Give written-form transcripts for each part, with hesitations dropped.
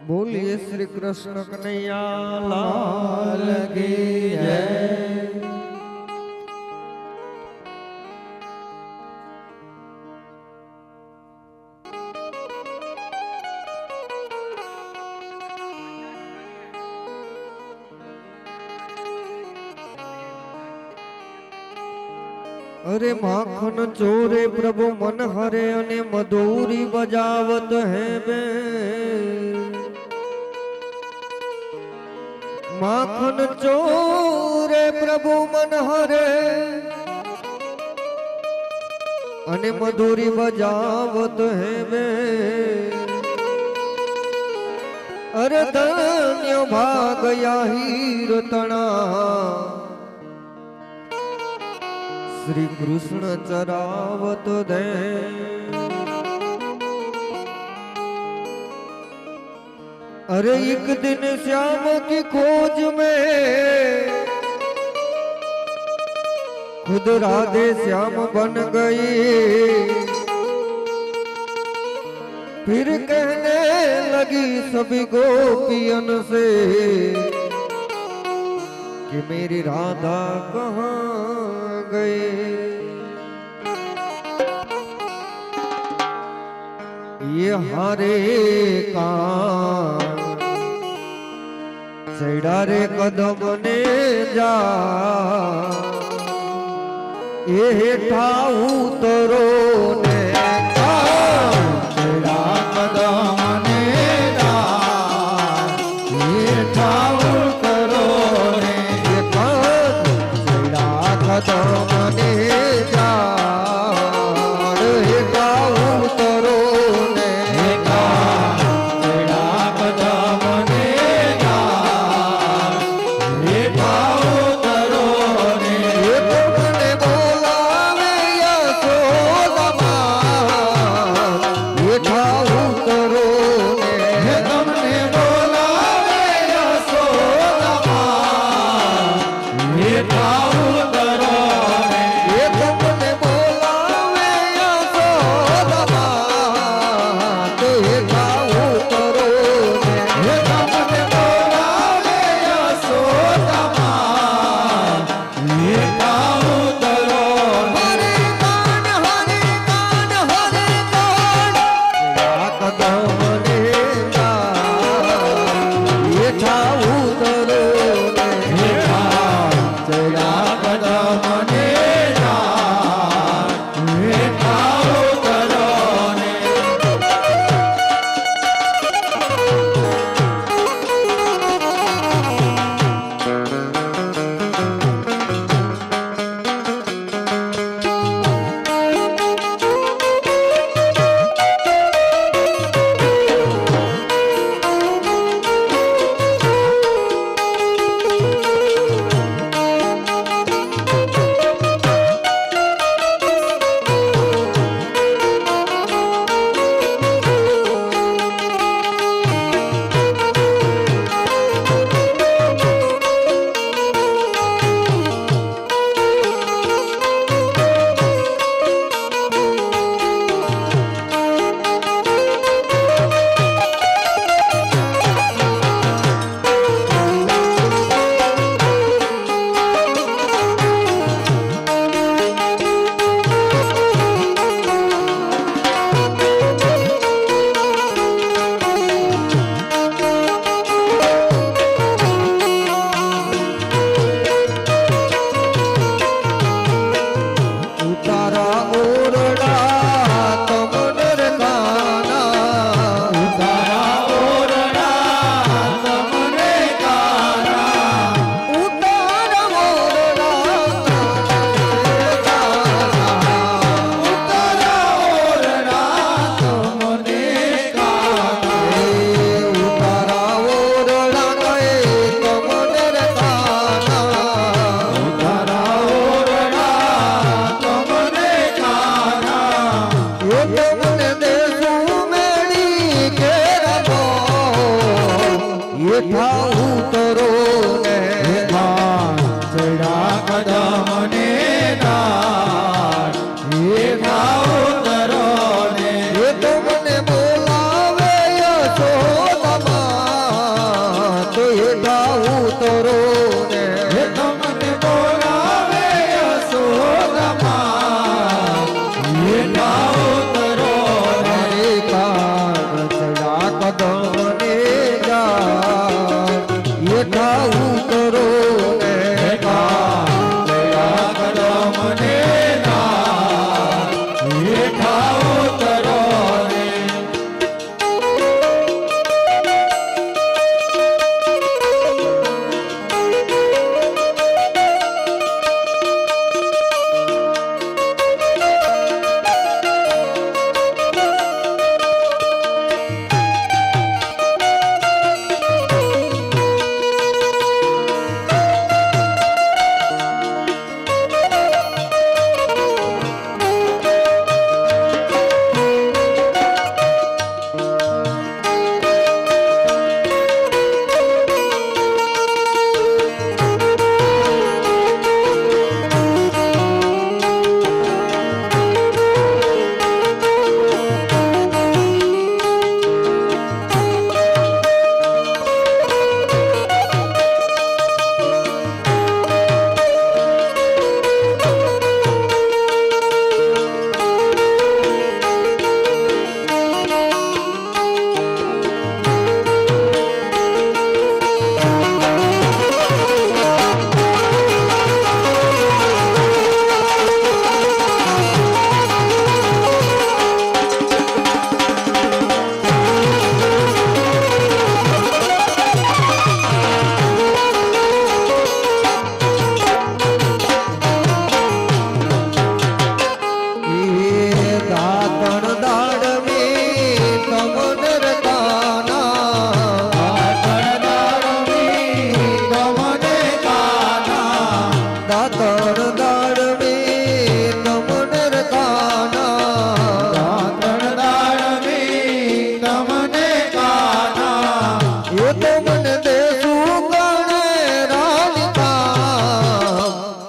बोलिए श्री कृष्ण कन्हैया लाल की जय। अरे माखन चोरे प्रभु मन हरे अने मधुरी बजावत है बे। माखन चोरे प्रभु मन हरे अने मधुरी बजावत है बे। अरे धन्य भाग याहीर तना श्री कृष्ण चरावत दे। अरे एक दिन श्याम की खोज में खुद राधे श्याम बन गई। फिर कहने लगी सभी गोपियन से कि मेरी राधा कहाँ गए। ये हरे का चढ़ा रे कदम ने जा ये हेठा उतरो ने चढ़ा कदम ने जा ये हेठा उतरो ने। ये चढ़ा कदम ने जा हेठा उतरो ने। चढ़ा कदम ने जा हेठा उतरो ने। ये तुमने बोलावे यशोदा हेठा उतरो ने। हे तुमने बोलावे यशोदा हेठा उतरो ने। ઉતરો ને તમને બોલાવે યશોદા હેઠા ઉતરો હરે કાન ચડા કદમ ને જા હેઠા ઉતરો ને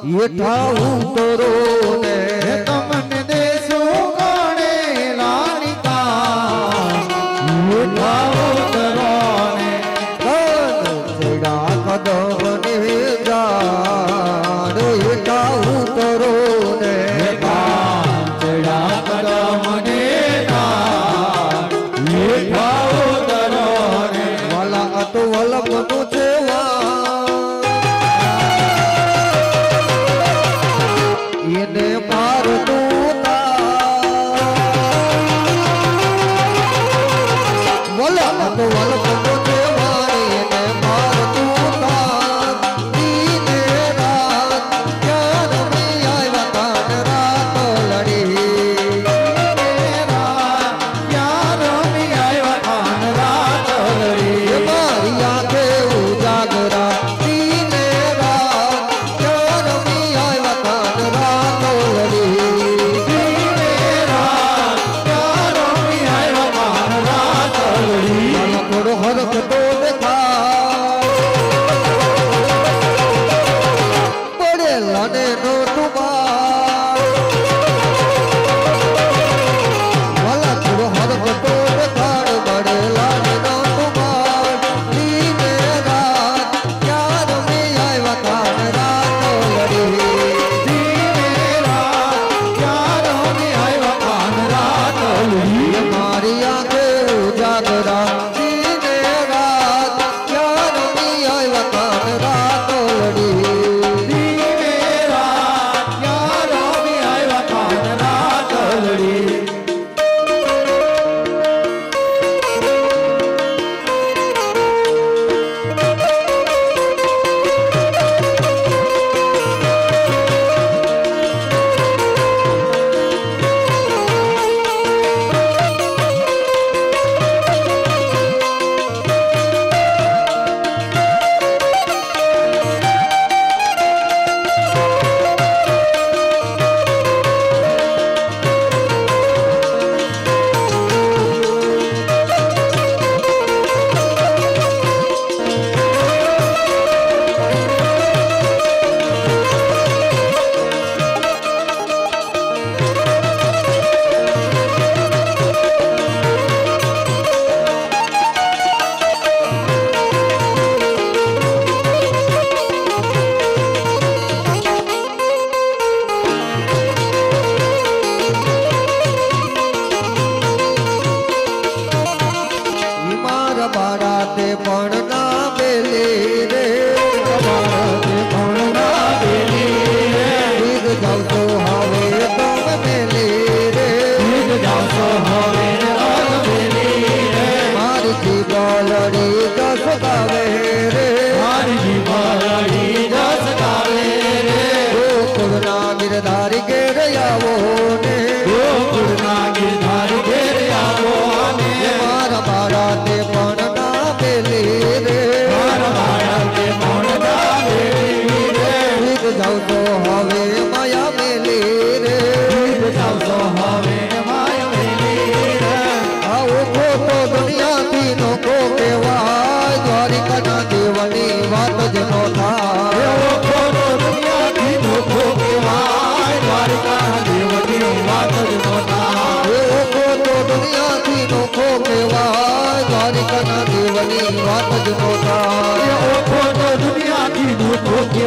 હેઠા ઉતરો ને તમને દેશો ગણે લાલિકા હેઠા ઉતરો ને ચડા કદમ ને જા હેઠા ઉતરો ને ચડા કદમ ને હેઠા ઉતરો ને વાલા અતો વલપનું છે એને પા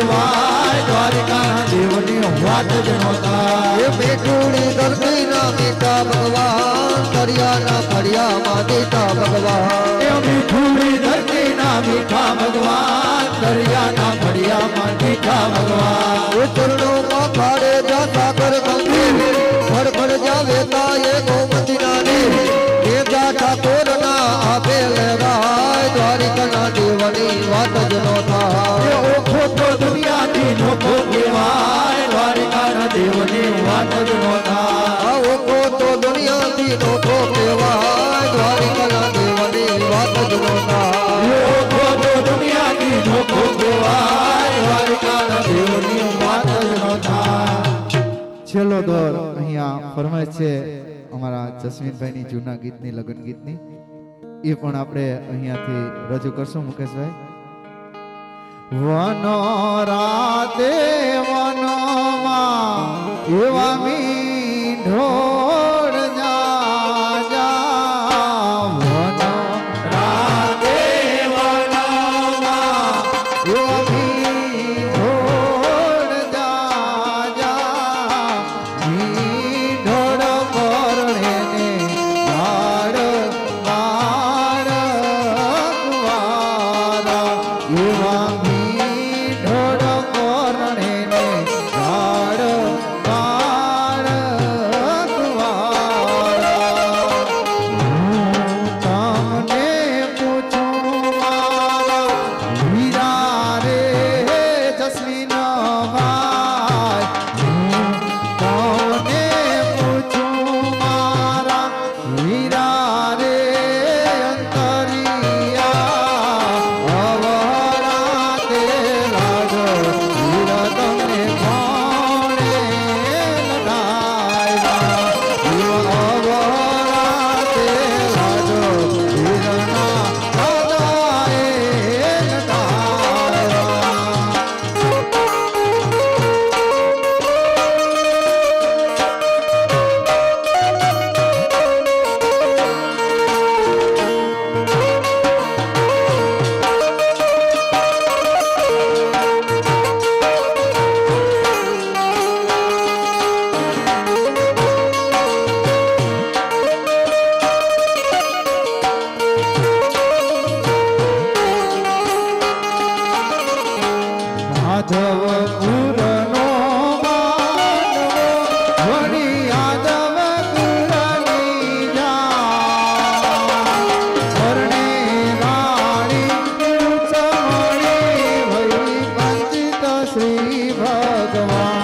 કહેવાય દ્વારિકાના દેવની વાત જ નો થાય. એ મેઘુડી ધરતી ના મીઠા ભગવાન દરિયાના ફળિયામાં દીઠા ભગવાન એ મીઠુડી ધરતીના મીઠા ભગવાન દરિયાના ફળિયામાં મીઠા ભગવાન. એ ચરણોમાં ખાડે જા સાગર ગંભીર ફરફર જાવે તાયે ગોમતી નાની મેઘા ઠાકોરના આપે લહેરાય દ્વારિકાના દેવની વાત જ નો એ થાય. ઓખો તો દુનિયાથી નોખો કહેવાય દ્વારિકાના દેવની વાત જ નો થાય. આ ઓકો તો દુનિયાથી નોખો કહેવાય દ્વારિકાના દેવની વાત જ નો એ થાય. ઓખો તો દુનિયાથી નોખો કહેવાય દ્વારિકાના દેવની વાત જ નો થાય. છેલ્લો દોર અહીંયા ફરમાય છે અમારા જસ્મીનભાઈની જૂના ગીતની લગ્ન ગીતની એ પણ આપણે અહીંયાથી રજૂ કરશું મુકેશભાઈ. વનો રાતે વનોમાં એવા મીંઢોળ જા જા વનો રાધે વનમાં એવા મીંઢોળ જા જા મીંઢોળ પરણે ને ઝાડ બાર કુંવારા એવા મીંઢોળ પરણે ને ઝાડ બાર કુંવારા. હું તમને પૂછું મારા વીરા રે જસ્મીન ભાઈ હું તમને પૂછું મારા વીરા રે અંતરિયા અવરા તે લાગો વીરા તમને કોણે લડાવ્યા અવરા તે લાગો વીરના દાદાએ લડાવ્યા. માધવપુરનો માનવો વળી યાદવ કુળની જાન. પરણે રાણી ચમણી વળી વંચિત શ્રી ભગવાન.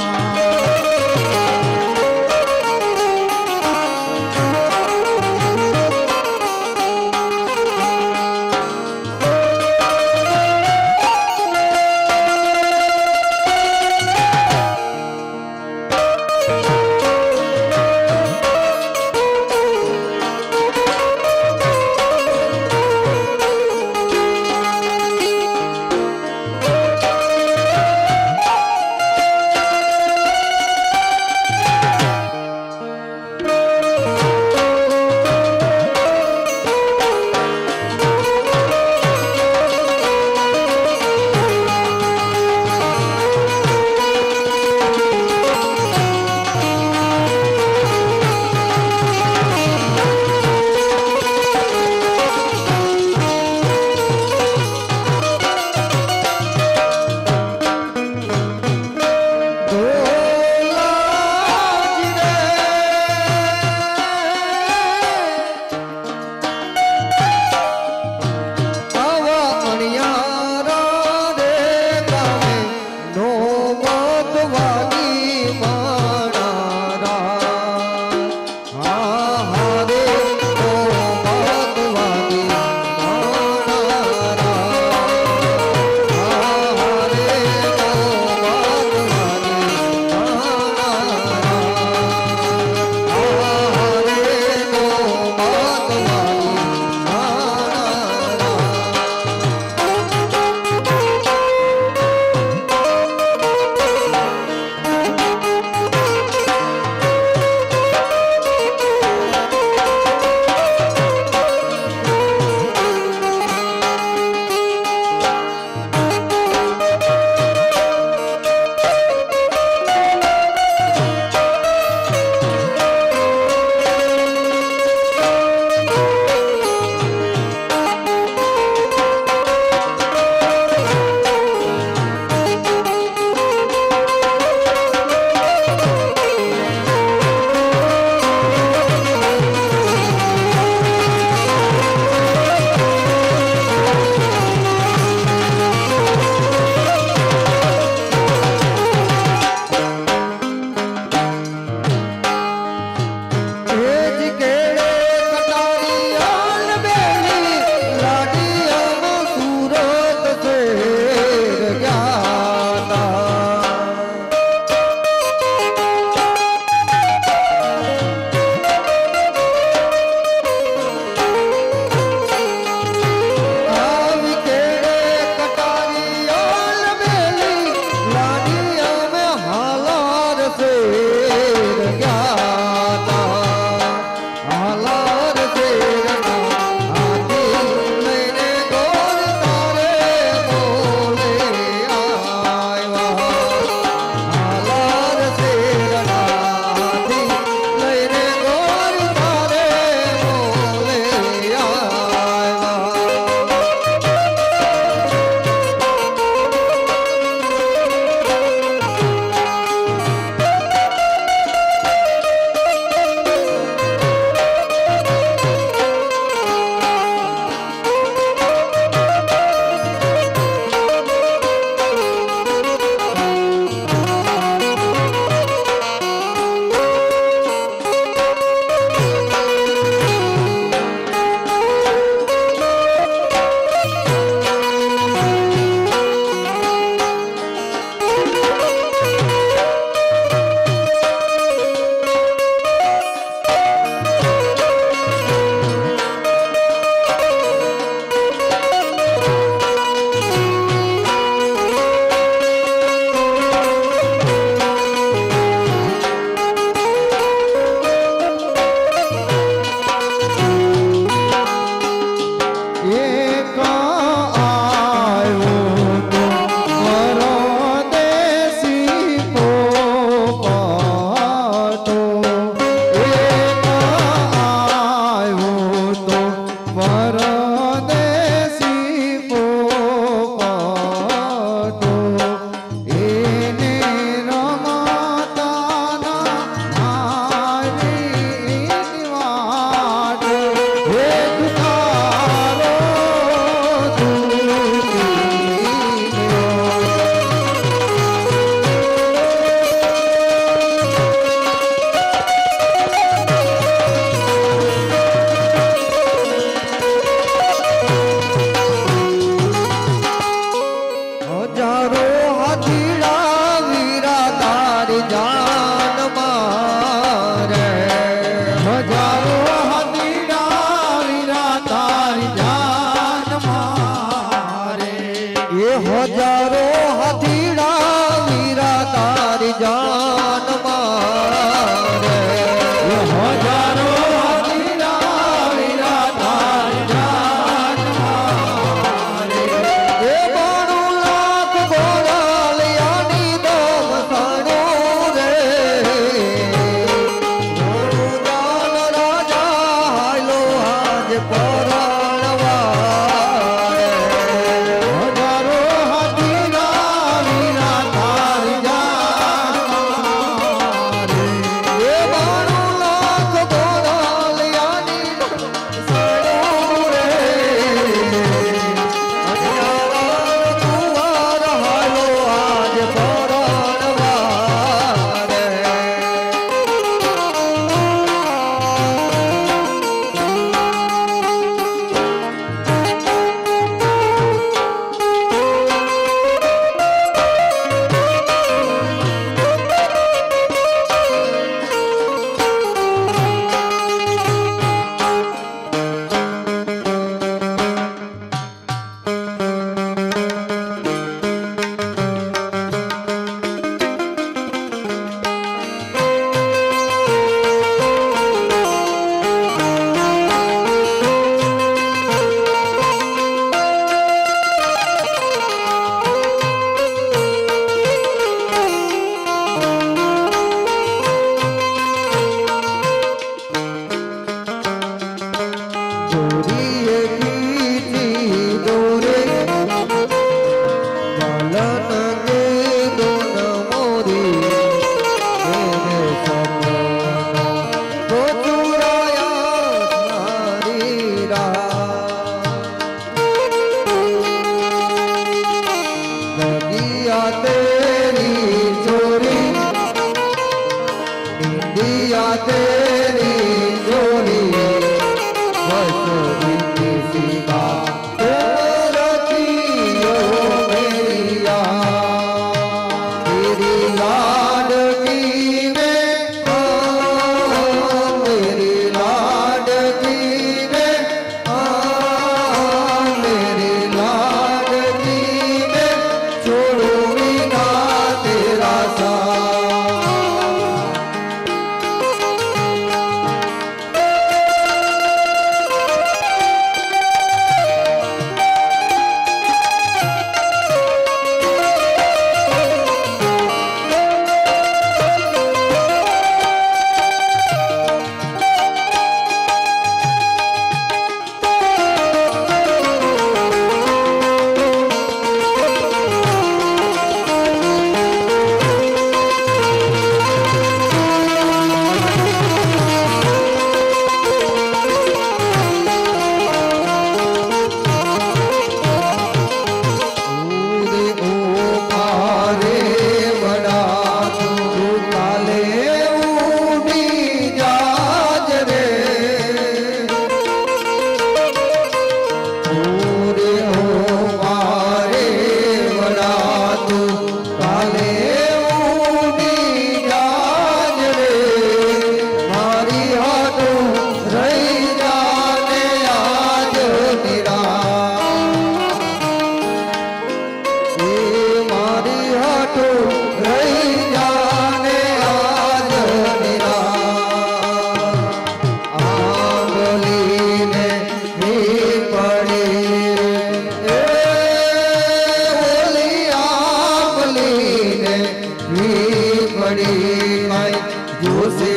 પડી કઈ જોશે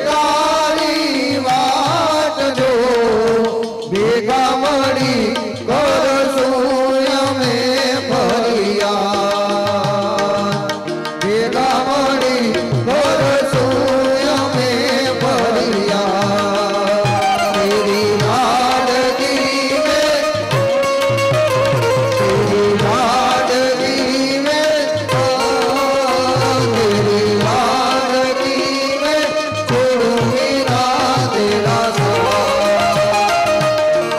તારી વાટ જો ભેગા મળી કરશું અમે ફરિયાદ ભેગા મળી કરશું અમે ફરિયાદ તેરી લાડકી મેં તેરી લાડકી મેં तेरी लाडकी में छोड़ूंगी ना तेरा साथ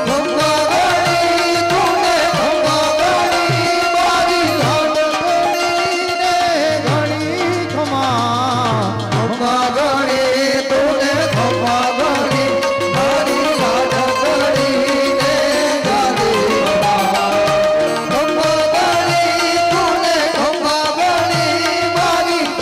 खम्मा गणी तूने खम्मा गणी मारी लाडकी ने घणी खम्मा खम्मा गणी तूने खम्मा गणी मारी लाडकी ने गाली खम्मा गणी तूने खम्मा गणी मारी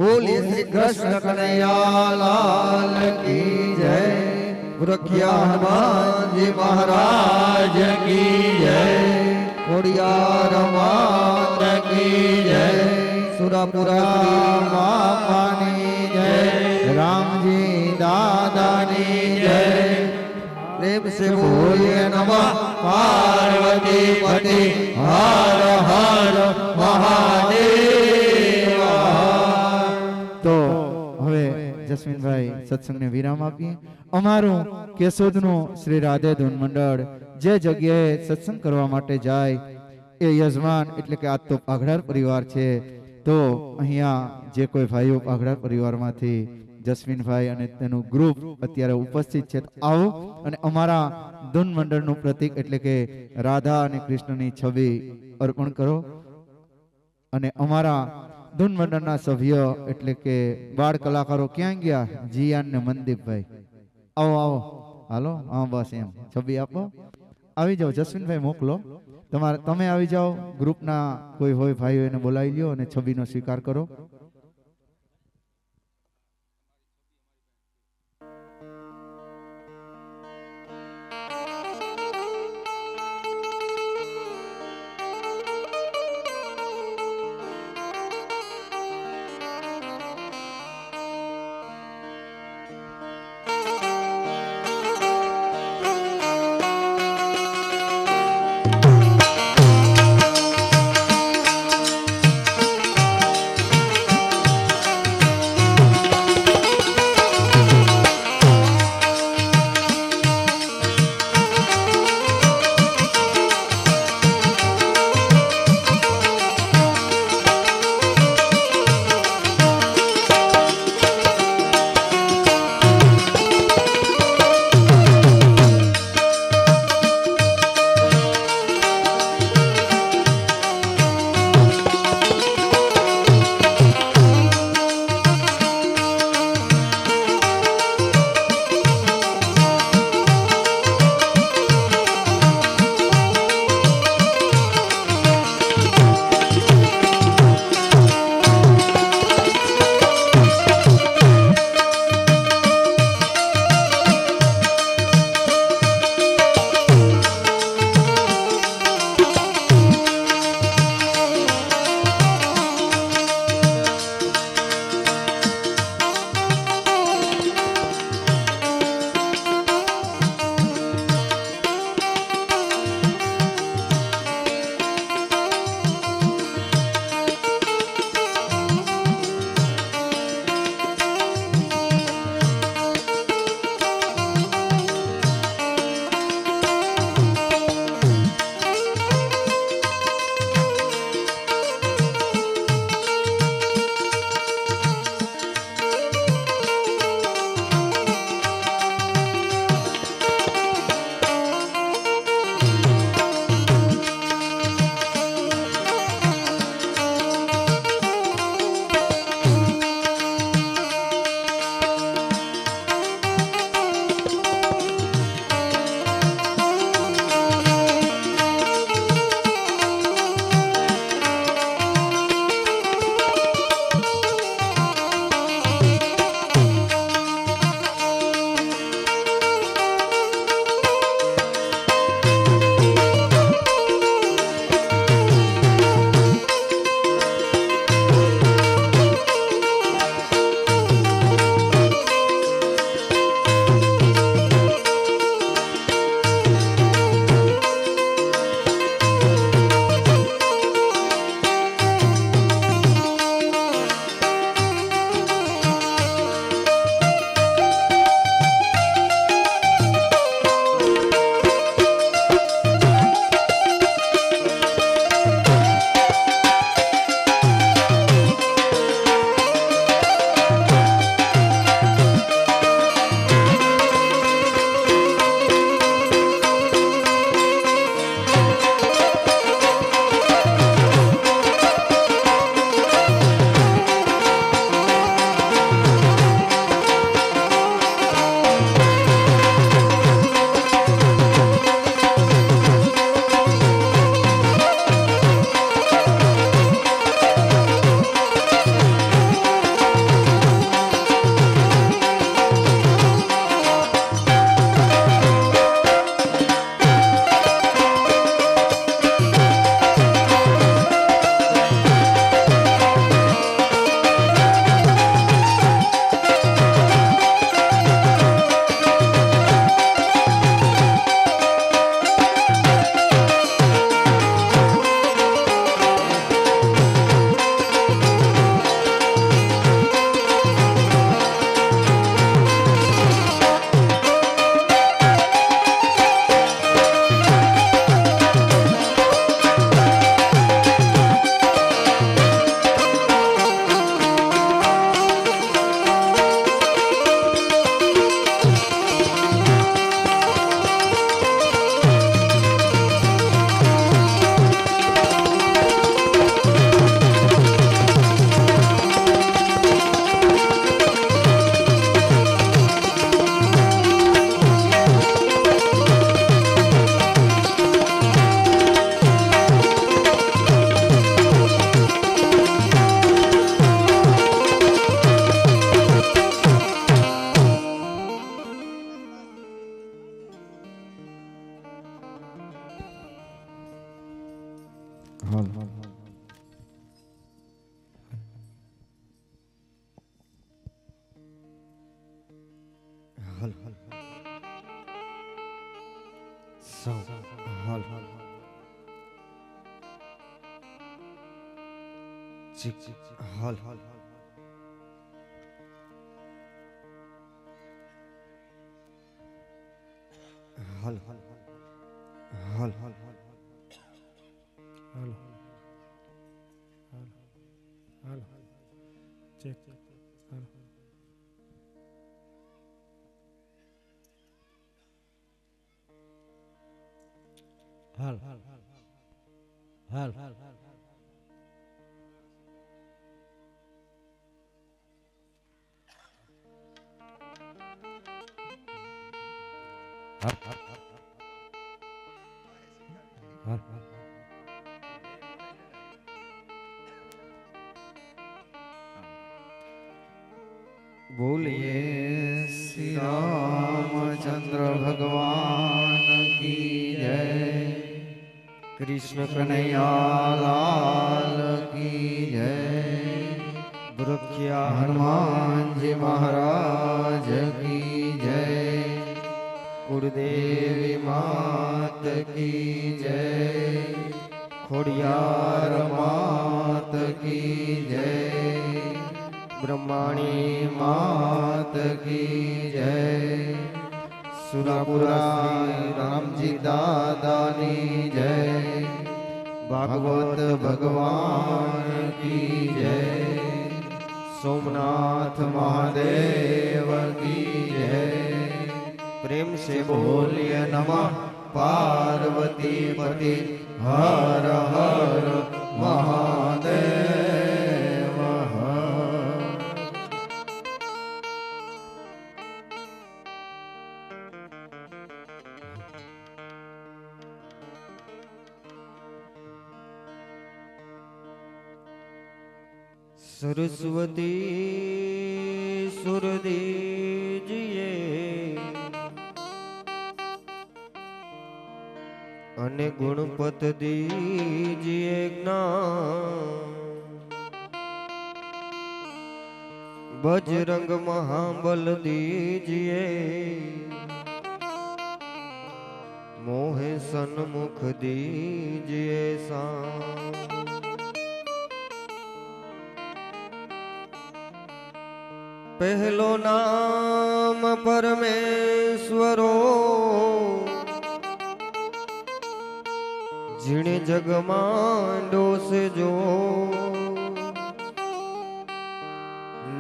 બોલે શ્રી કૃષ્ણ કનૈયા લાલ કી જય પ્રખ્યા હનુમાનજી મહારાજ કી જય ખોડિયાર માત કી જય સુરાપુરા બાપાની જય રામજી દાદાની જય પ્રેમ સે બોલીએ નમઃ પાર્વતી પતિ હર હર મહાદેવ તો હવે જસ્મીનભાઈ સત્સંગને વિરામ આપીએ. અમારું કેશોદનું શ્રી રાધે ધૂન મંડળ જે જગ્યાએ સત્સંગ કરવા માટે જાય એ યજમાન એટલે કે આ તો પાઘડાર પરિવાર છે. તો અહીંયા જે કોઈ ભાઈઓ પાઘડાર પરિવારમાંથી જસ્મીનભાઈ અને તેનું ગ્રુપ અત્યારે ઉપસ્થિત છે, આવો અને અમારા ધૂન મંડળનું પ્રતીક એટલે કે રાધા અને કૃષ્ણની છબી અર્પણ કરો. અને અમારા ધૂન મંડળના સભ્ય એટલે કે બાળ કલાકારો ક્યાં ગયા? જીયાન ને મનદીપભાઈ, આવો આવો, હાલો, હા બસ એમ છબી આપો, આવી જાઓ. જસ્મીનભાઈ મોકલો, તમે આવી જાઓ. ગ્રુપના કોઈ હોય ભાઈઓ એને બોલાવી લ્યો અને છબીનો સ્વીકાર કરો. હાલ હાલ હાલ હાલ હાલો હાલો ચેક હાલો હાલ હાલ હાલ હાલ बोलिए श्री रामचंद्र भगवान की जय, कृष्ण कन्हैया लाल की जय, वृक्षा हनुमान जी महाराज की जय, कुलदेवी मात की जय, खोड़ियार मात की जय, ब्रह्माणी मात की जय, सुरापुरा रामजी दादानी जय, भागवत भगवान की जय, सोमनाथ महादेव की जय। प्रेम से बोलिए नमः पार्वती पति हर हर महादेव। सरस्वती सुर दीजिए अने गुणपत दीजिए ज्ञान, बजरंग महाबल दीजिए मोहे सन्मुख दीजिए शान। पहलो नाम परमेश्वरो जिणे जगमांडो से जो,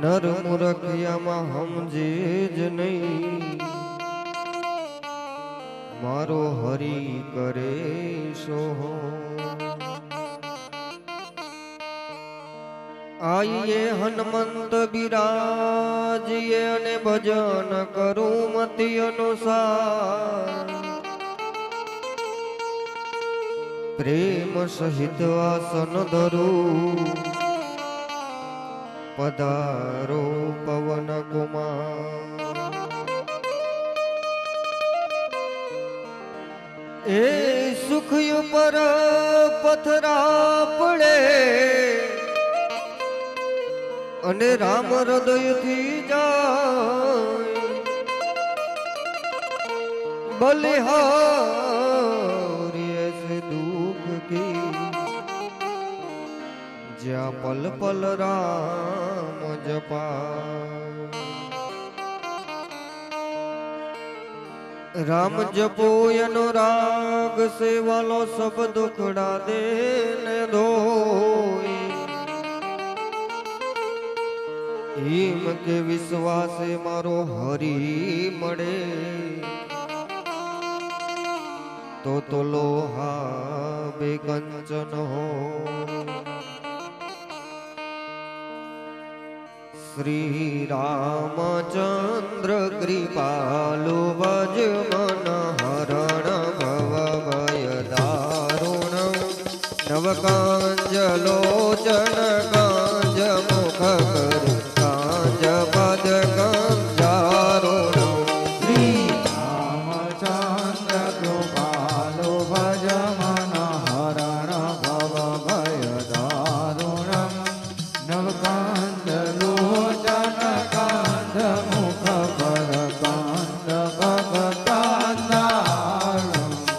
नर मूर्ख यामा हमजे ज नहीं, मारो हरि करे सो। आइए हनुमंत बिराजिए ने भजन करूं मति अनुसार, प्रेम सहित आसन धरूं पधारो पवन कुमार। ए सुख पर पथरा पड़े अने राम हृदय थी जाए, बलिहारी ऐसे दुख की ज्या पल पल राम जपा। राम जपो अनुराग से वालो सब दुखड़ा देने धोई, हिम के विश्वास मारो हरि मळे तो लोहा बेकंचन हो। श्री रामचंद्र कृपालु भज मन हरण भव भय दारुण, नवकांज लोचन कांज मुख कर कांज पद कंजारुण। श्री रामचंद्र कृपालु भज मन हरण भव भय दारुणं, नवकांत लोचन कांत मुख कर कांत भगतांदारुणं।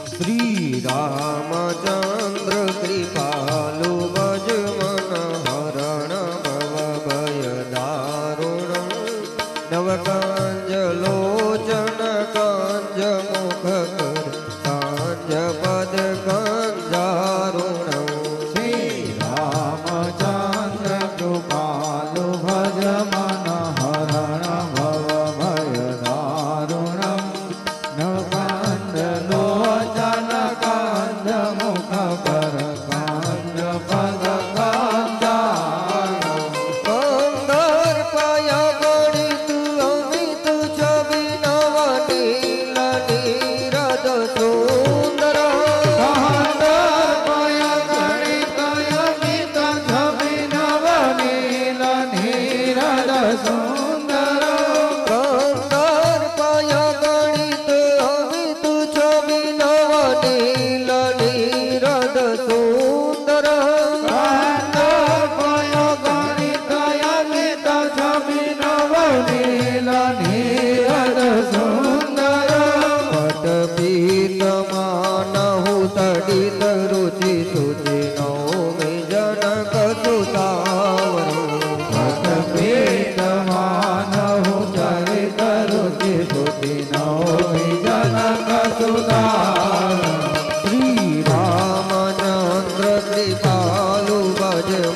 श्री रामचंद्र कृपालु भज मन हरण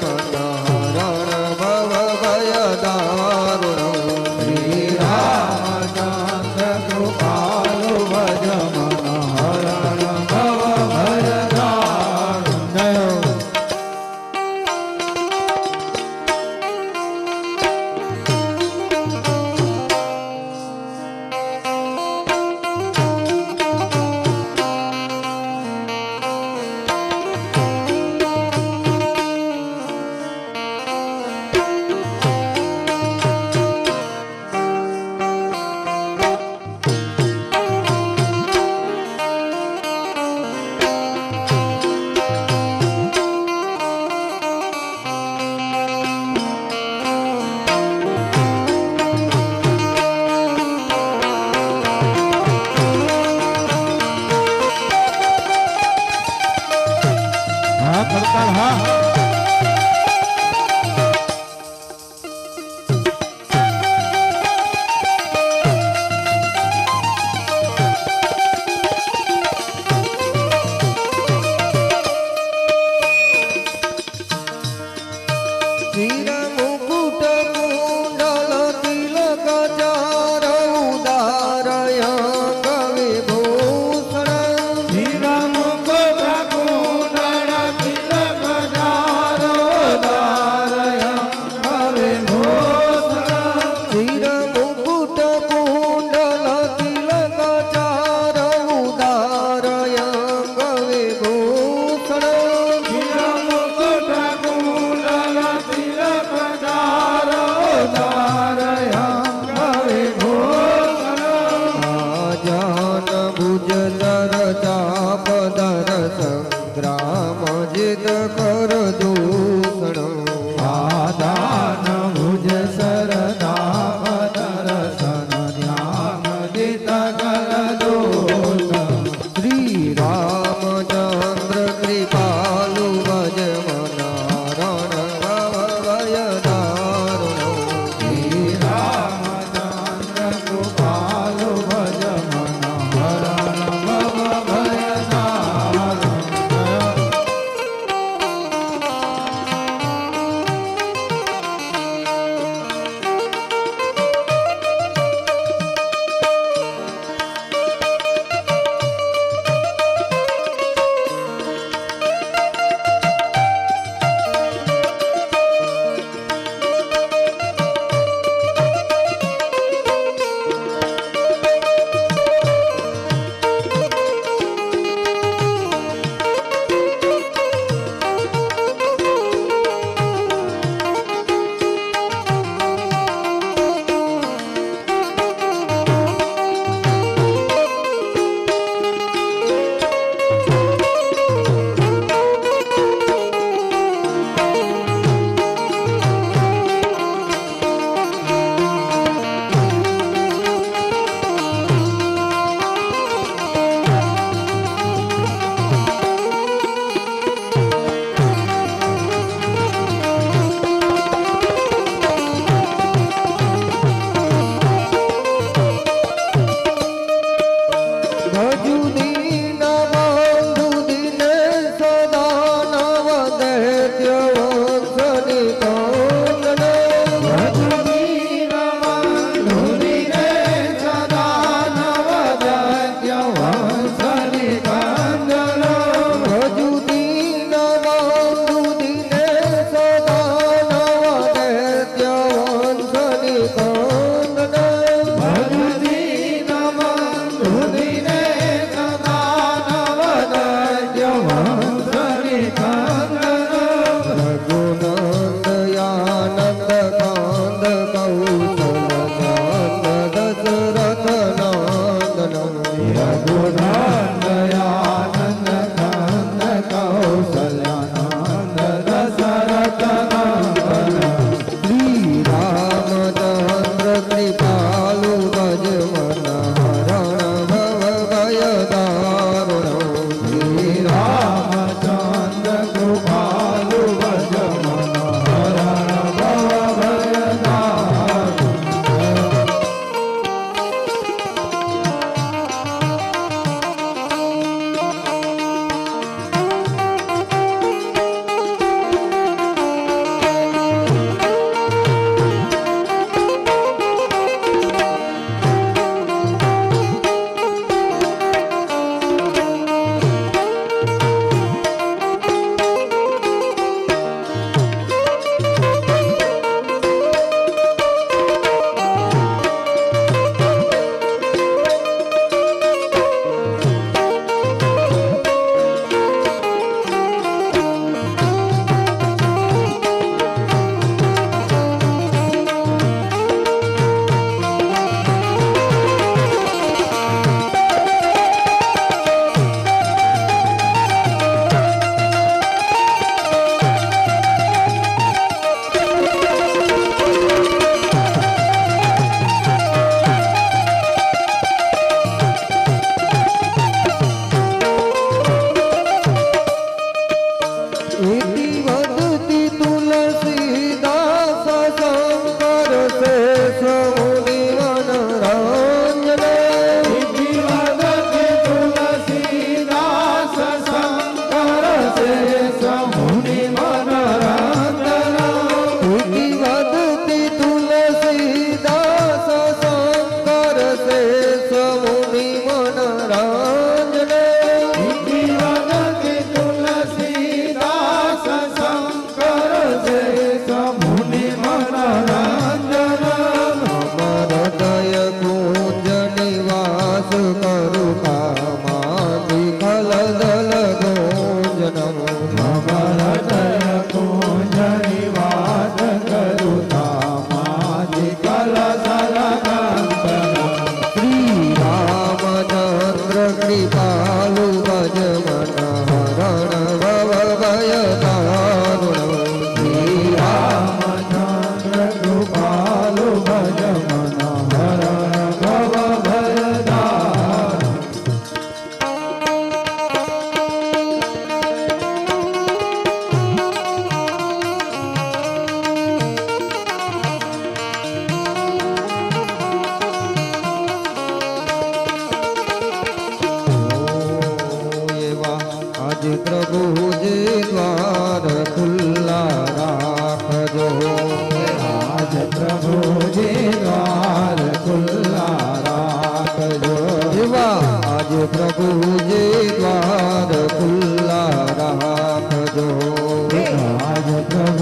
મનહરણ ભવ ભય દારુણ શ્રી રામચંદ્ર કૃપાલુ ભજ મન હરણ ભવ ભય દારુણ.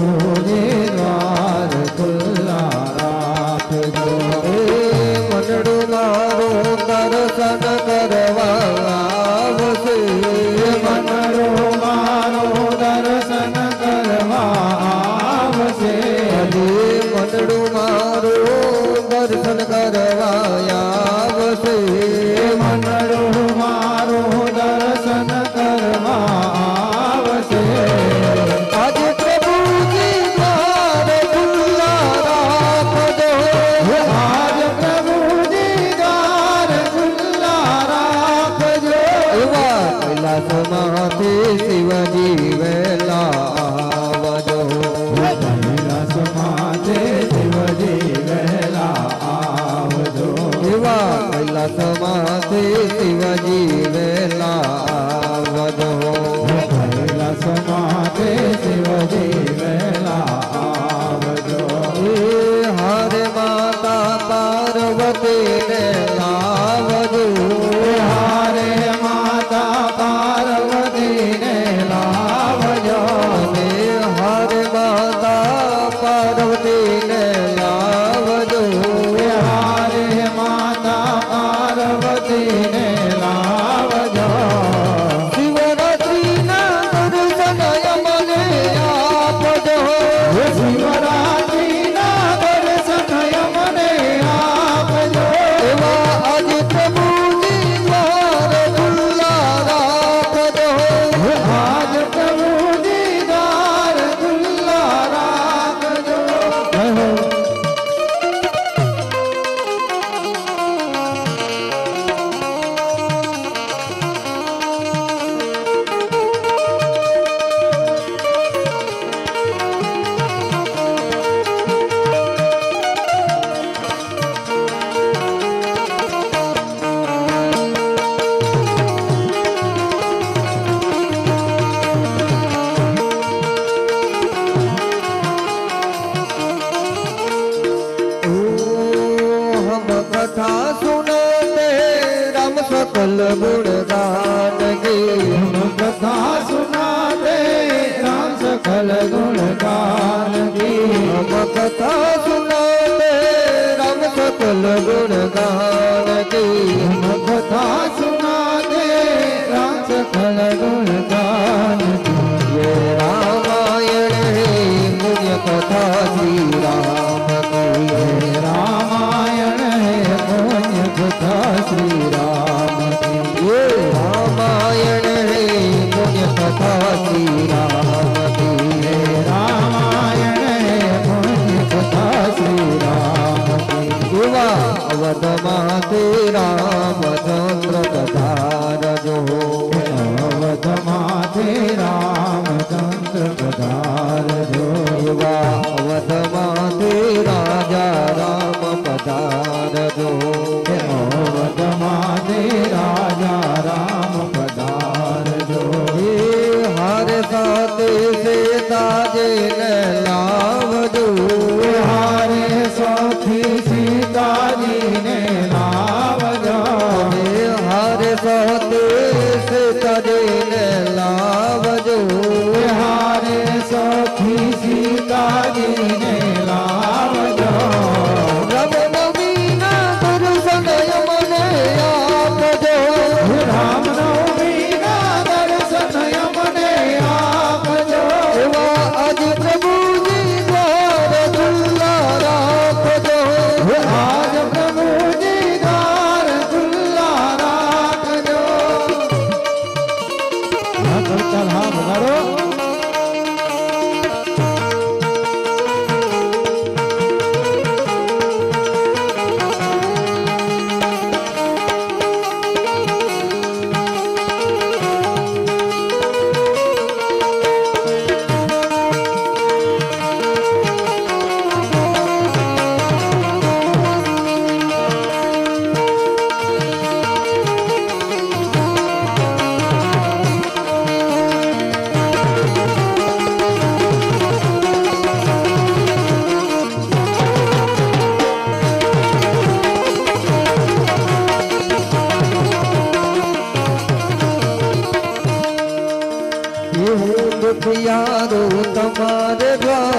પ્રભુજી દ્વાર ખુલ્લા રાખજો એ મંડળું મારું દર્શન કરવા આવશે મંડળો મારો દર્શન કરવા આવશે મંડળું મારું દર્શન કરવા આવશે મંડળો મારો દર્શન કરવા આવશે આજે પ્રભુજી દ્વાર ખુલ્લા રાખજો આજ પ્રભુજી દ્વાર ખુલ્લા રાખજો એવા કૈલાસમાંથી શિવજી વહેલા આવજો કૈલાસમાંથી શિવજી વહેલા આવજો એવા કૈલાસમાંથી શિવજી વહેલા આવજો કૈલાસમાંથી શિવજી વહેલા આવજો એ હરે માતા પાર્વતીને લાવજો હારે માતા પાર્વતીને લાવજો અને હરે માતા પાર્વતીને લાવજો હારે માતા પાર્વતીને લાવજો શિવરાત્રિના દર્શન અમને આપજો શિવરાત્રિના દર્શન અમને આપજો એવા આજે પ્રભુજી દ્વાર ખુલ્લા રાખજો આજ પ્રભુજી દ્વાર ખુલ્લા રાખજો हम कथा सुनते राम सकल गुणगान की हम कथा सुनाते राम सकल गुण गान की हम कथा सुनते राम सकल गुणगान की हम कथा सुनाते राम सकल गुण गान की ये रामायण है पुण्य कथा श्री राम की हे रामायण है पुण्य कथा श्री राम की ये रामायण है पुण्य कथा श्री राम की हे रामायण है पुण्य कथा श्री राम की युवा अवधमाते रामचंद्र पधारजो अवधमाते रामचंद्र पधारजो युवा अवधमाते राजा राम पधारजो अवधमाते राजा राम पधारजो हे हर साथे सीता जी ने लावजो हारे सखी सीता जी ने लावजो हे हर साथे सीता जी ने लावजो हारे सखी सीता जी ने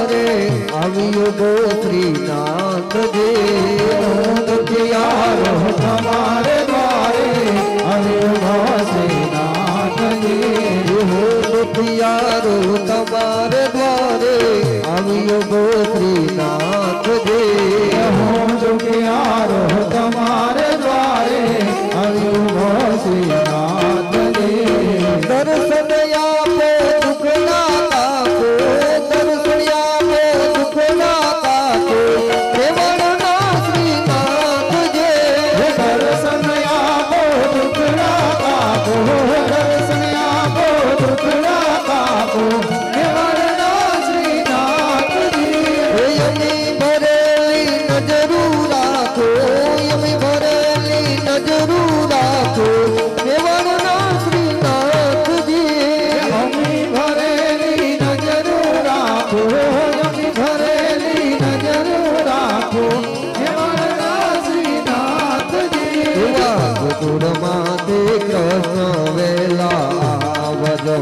द्वारे આવ્યો ગો શ્રીનાથજી દુખિયારો તમારે દ્વારે આવ્યો શ્રીનાથજી હો દુખિયારો તમારે દ્વારે આવ્યો ગો શ્રીનાથજી હું દુખિયારો તમારે દ્વારે આવ્યો શ્રીનાથજી દર્શન આપો દુઃખના તાકો દર્શન આપો દુઃખના તાકો કેવળના શ્રીનાથજી દર્શન આપો દુઃખના કાપો દર્શન આપો દુઃખના કાપો કેવળના શ્રીનાથજી યમી ભરેલી નજરું રાખો યમી ભરેલી નજરું રાખો કેવળના શ્રીનાથજી અમી ભરેલી નજરો રાખો અમી ભરેલી નજરો રાખો કેવળના શ્રીનાથજી એવા ગોકુળમાંથી કૃષ્ણ વેલા આવજો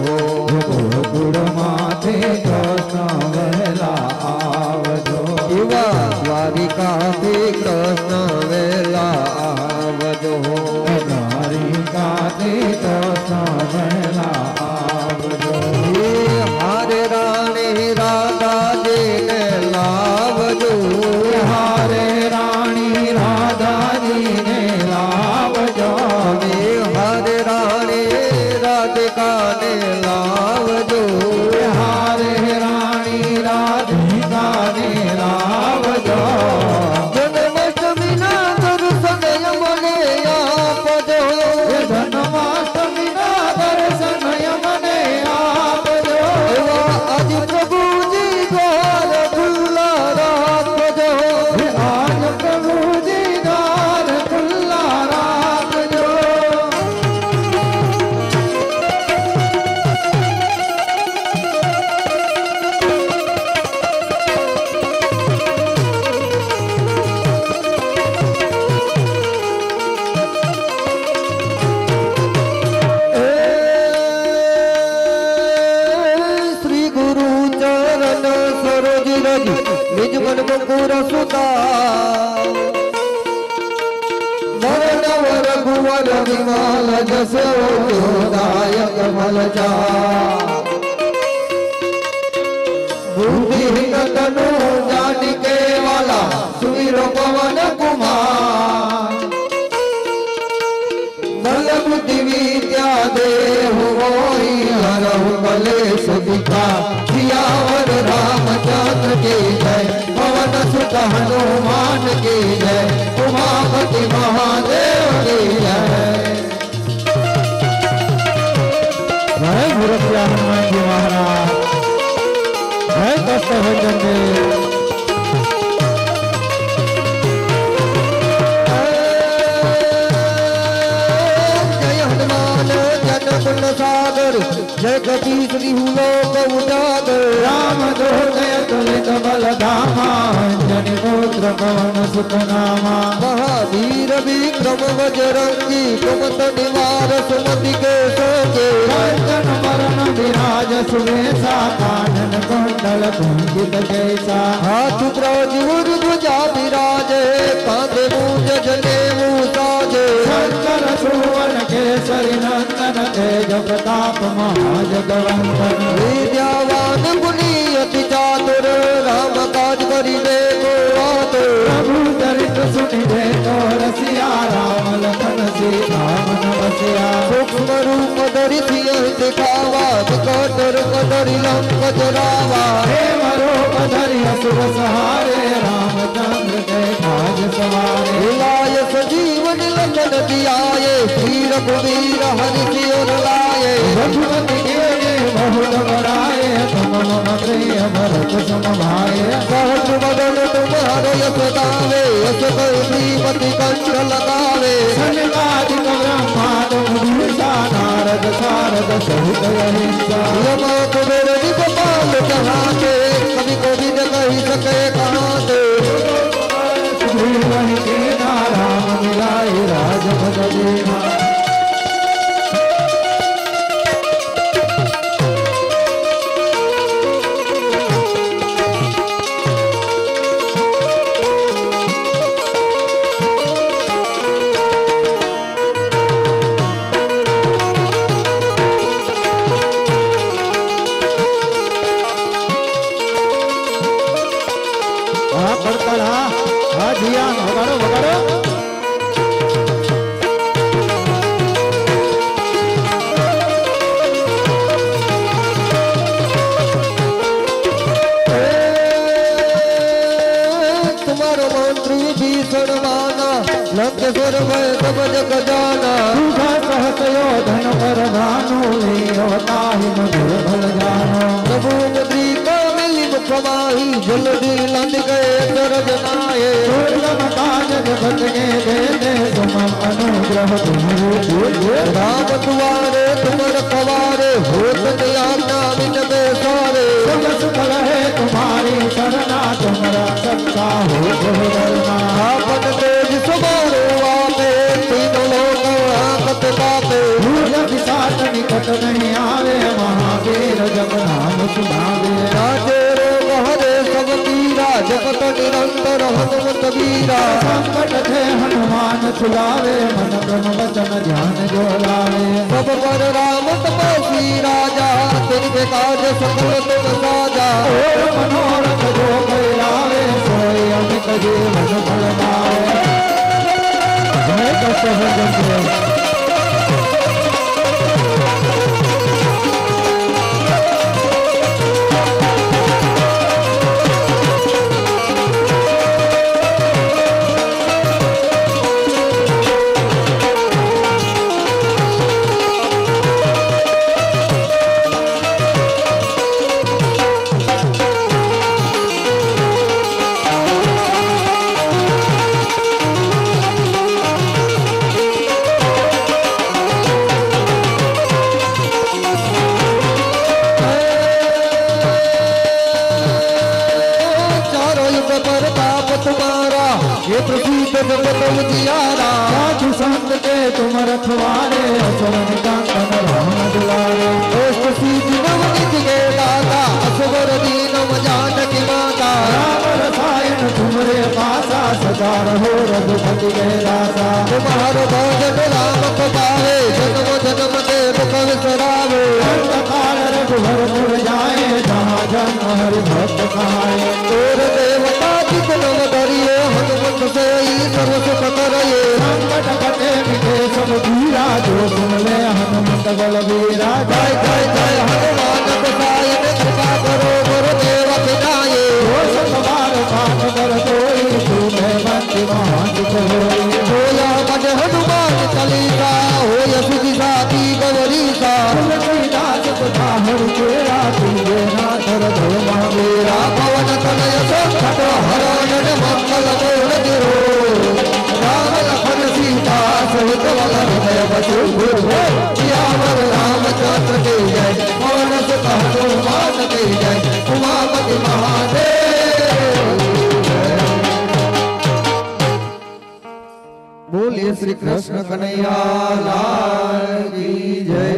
ગોકુળમાંથી કૃષ્ણ વહેલા આવજો એવા દ્વારિકાથી કૃષ્ણ વેલા આવજો દ્વારિકાથી કૃષ્ણ વહેલા આવજો હે હારે રાણી રાધાજીને લાવજો હારે રાણી રાધાજીને લાવજો હે હારે રાણી રાધિકાને લાવજો હારે રાણી રાધિકાને લાવજો જન્માષ્ટમીના દર્શન મને આપજો જન્માષ્ટમીના દર્શન મને આપજો એવા આજ પ્રભુજી દ્વાર ખુલ્લા રાખજો આજ પ્રભુજી દ્વાર ખુલ્લા રાખજો શ્રી ગુરુ ચરણ સરોજ રજ નિજ મન મુકુર સુતા નર રઘુવર વિમલ જસો દાયક મલ જા બુદ્ધિહીન તનુ જાનિકે વાલા સુવીરો પવન કુમાર બલ બુદ્ધિ વિદ્યા દેહ મોહી હરહુ કલેશ દિખા સિયાવર રામચંદ્ર કી જય પવન સુત હનુમાન કી જય ઉમાપતિ મહાદેવ કી જય જય ગુરપ્રિયા હનુમાનજી મહારાજ જય કષ્ટભંજન દેવ જય હનુમાન જન ગુણ સાગર જય કપી શ્રી લોક ઉજાગર રામ દોષય તુલિત બલધામા અંજની પુત્ર પવન સુતનામા મહાવીર વિક્રમ બજરંગી કુમત નિવાર સુમતિ કે સોકે કંચન મરણ વિરાજ સુવેશા કાનન કુંડલ કુંજિત જૈસા હાથ પ્રજુર ભુજા બિરાજે કાંધે મૂજ જને મૂસાજે શંકર સુવર્ણ કેસરી નંદન તેજ પ્રતાપ મહાજગવંદન વિદ્યાવાન ગુણી અતિ ચાતુર રામ કાજ કરી દે આતુર પ્રભુ ચરિત સુની દે તો રસિયા રામ લખન સીતા મન વસિયા સૂક્ષ્મ રૂપ ધરી સિંહ દેખાવા વિકટ રૂપ ધરી લંક જરાવા હે મરો પધરી અસુર સહારે રામચંદ્ર તે કાજ સવારે લાય સજીવન લખન દિયાએ શ્રી રઘુવીર હરિ સિર લાયે રઘુપતિ કેરે બહુત બડાએ તમ મમ પ્રિય ભરત સમભાએ સહજ બદન તુમ્હારો યશ ગાવે યશ કઈ શ્રીમતી કંઠ લગાવે સનકાદિક બ્રહ્માદ મુદીસા નારદ સારદ સહિત અહિંસા यमा कुबेर दिगपाल कहाते कभी कोविद कही सके कहाते श्री वही के नाराम मिलाए राज पद देना તાળા હા જીયાન વગાડો વગાડો तुम्हारो मंत्री भीषण माना लंकेश्वर भय सब जग जाना સુધા સહતયો ધન પર ભાનો લેયો તાહિ મધુર ભલ જાનો प्रभु मुद्री का मिली मुखमाही जल्दी लंद गए सरज नाये दुर्गम काज जगत ने दे दे तुम अनुग्रह तुम्हारे राम दुआरे तुम रखवारे होत आज्ञा बिन बेसारे सब सुफल है तुम्हारी शरणा तुम्हारा सत्ता हो बहुधर्मा आपन तेज समारो आपे तीनों लोग आकत पापे भूल पिशाच निकट नहीं आवे महावीर जब नाम सुनावे राजे रोग हरे सब पीरा जगत निरंतर हनुमत वीरा संकट थे हनुमान छुड़ावे मन क्रम वचन ध्यान जो लावे सब पर राम तपस्वी राजा तिनके काज सकल तुम साजा और मनोरथ जो कोई लावे सोई अमित जीवन फल पावे जय कष्ट भजन ये प्रसिद्ध जगत उजियारा साधु संत के तुम रखवारे असुर निकांतन राम दुलारे दोष सिद्धि नवनिधि के दाता असुर दीनम जानकी माता राम रसायन तुमरे पासा सदा रहो रघुपति के दासा तुम्हारो भजन राम को पावे जन्म जन्म के दुख विसरावे अंत काल रघुवर पुर जाए जहाँ जन्म हरि भक्त खाए और देवता जित नव धरिए हनुमत से ही सर्व सुख करये संकट कटे मिटे सब पीरा जो सुन ले हनुमत बलबीरा जय जय जय हनुमान गोसाई कृपा करो गुरुदेव पिताये जो सतबार पाठ कर कोई तूने बंदी महान होई बोला मन हनुमान चालीसा हो यशुति साथी गौरीसा तुलसीदास तथा हरि तेरा तुझे नाथ रघु महावीरा पवन तनय संकट हरण मंगल मूर्ति राम लखन सीता सहित वलन भय बसु सियावर रामचंद्र के जय पवन सुत हनुमान के जय उमापति महादेव बोलिए श्री कृष्ण कन्हैया लाल की जय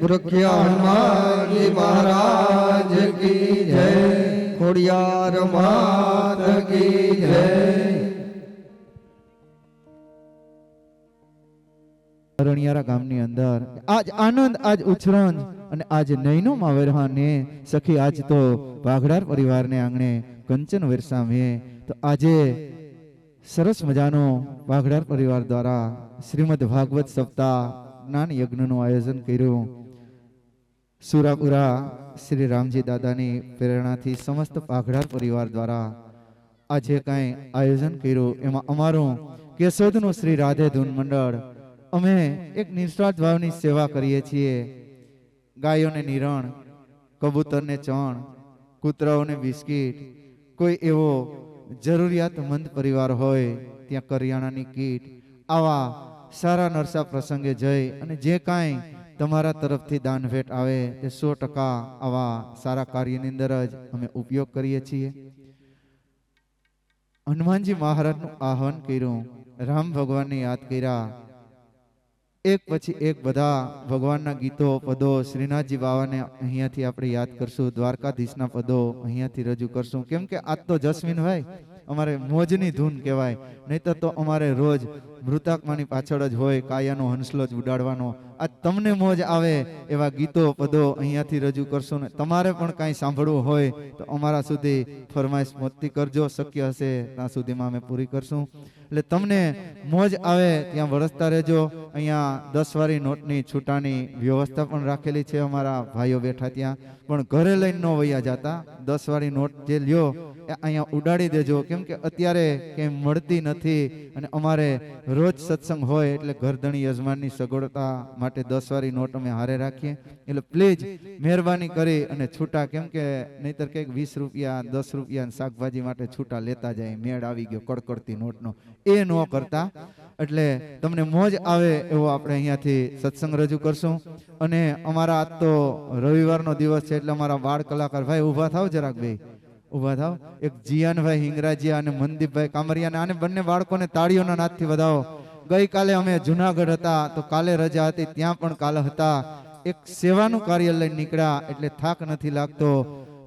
गुरख्या हनुमान जी महाराज की जय खोड़ियार मात की जय અરણિયારા ગામની અંદર આજ આનંદ આજ ઉછરંજ અને આજ નૈનો માવેરહાને સખી આજ તો વાઘડાર પરિવારને આંગણે કંચન વેરસામે તો આજે સરસ મજાનો વાઘડાર પરિવાર દ્વારા શ્રીમદ ભાગવત સપ્તાહ જ્ઞાન યજ્ઞનું આયોજન કર્યું સુરાપુરા શ્રી રામજી દાદાની પ્રેરણાથી સમસ્ત વાઘડાર પરિવાર દ્વારા આજે કાંઈ આયોજન કર્યું એમાં અમારું કેશોદનું શ્રી રાધે ધૂન મંડળ અમે એક નિસ્વાર્થ ભાવની સેવા કરીએ છીએ ગાયોને નિરણ કબૂતરને ચણ કૂતરાઓને બિસ્કીટ કોઈ એવો જરૂરિયાતમંદ પરિવાર હોય ત્યાં કરિયાણાની કીટ આવા સારા નરસા પ્રસંગે જઈ અને જે કાંઈ તમારા તરફથી દાન ભેટ આવે એ 100% આવા સારા કાર્યની અંદર જ અમે ઉપયોગ કરીએ છીએ હનુમાનજી મહારાજનું આહ્વાન કર્યું રામ ભગવાનને યાદ કર્યા એક પછી એક બધા ભગવાનના ગીતો પદો શ્રીનાથજી બાવાને અહીંયાથી આપણે યાદ કરશું દ્વારકાધીશના પદો અહીંયાથી રજૂ કરશું કેમ કે આજ તો જસ્મીનભાઈ અમારે મોજની ધૂન કહેવાય. નહીતર તો અમારે રોજ મૃતાત્માની પાછળ જ હોય કાયાનો હંસલો જ ઉડાડવાનો. આ તમને મોજ આવે એવા ગીતો પદો અહીંયાથી રજૂ કરશું ને તમારે પણ કાંઈ સાંભળવું હોય તો અમારા સુધી ફરમાઈશ મોતી કરજો. શક્ય હશે ત્યાં સુધીમાં અમે પૂરી કરશું. એટલે તમને મોજ આવે ત્યાં વરસતા રહેજો. અહીંયા 10 વાળી નોટની છૂટાની વ્યવસ્થા પણ રાખેલી છે. અમારા ભાઈઓ બેઠા ત્યાં પણ ઘરે લઈને ન વયા જતા. 10 વાળી નોટ જે લ્યો એ અહીંયા ઉડાડી દેજો, કેમ કે અત્યારે કંઈ મળતી નથી અને અમારે રોજ સત્સંગ હોય એટલે ઘરધણી યજમાનની સગવડતા માટે 10 વાળી નોટ અમે હારે રાખીએ. એટલે પ્લીઝ મહેરબાની કરી અને છૂટા, કેમ કે નહીતર કંઈક 20 રૂપિયા 10 રૂપિયા શાકભાજી માટે છૂટા લેતા જાય. મેળ આવી ગયો કડકડતી નોટનો, એ ન કરતા. એટલે તમને મોજ આવે એવો આપણે અહીંયાથી સત્સંગ રજૂ કરશું. અને અમારા આજ તો રવિવારનો દિવસ છે એટલે અમારા બાળ કલાકાર ભાઈ ઊભા થાવ, જરાક ભાઈ ઊભા થાવ. એક જીયાનભાઈ હિંગરાજીયા અને મનદીપભાઈ કામરિયા, આને બંને બાળકોને તાળીઓના નાદથી વધાવો. ગઈકાલે અમે જુનાગઢ હતા તો કાલે રજા હતી, ત્યાં પણ કાલે હતા. એક સેવાનું કાર્ય લઈને નીકળ્યા એટલે થાક નથી લાગતો.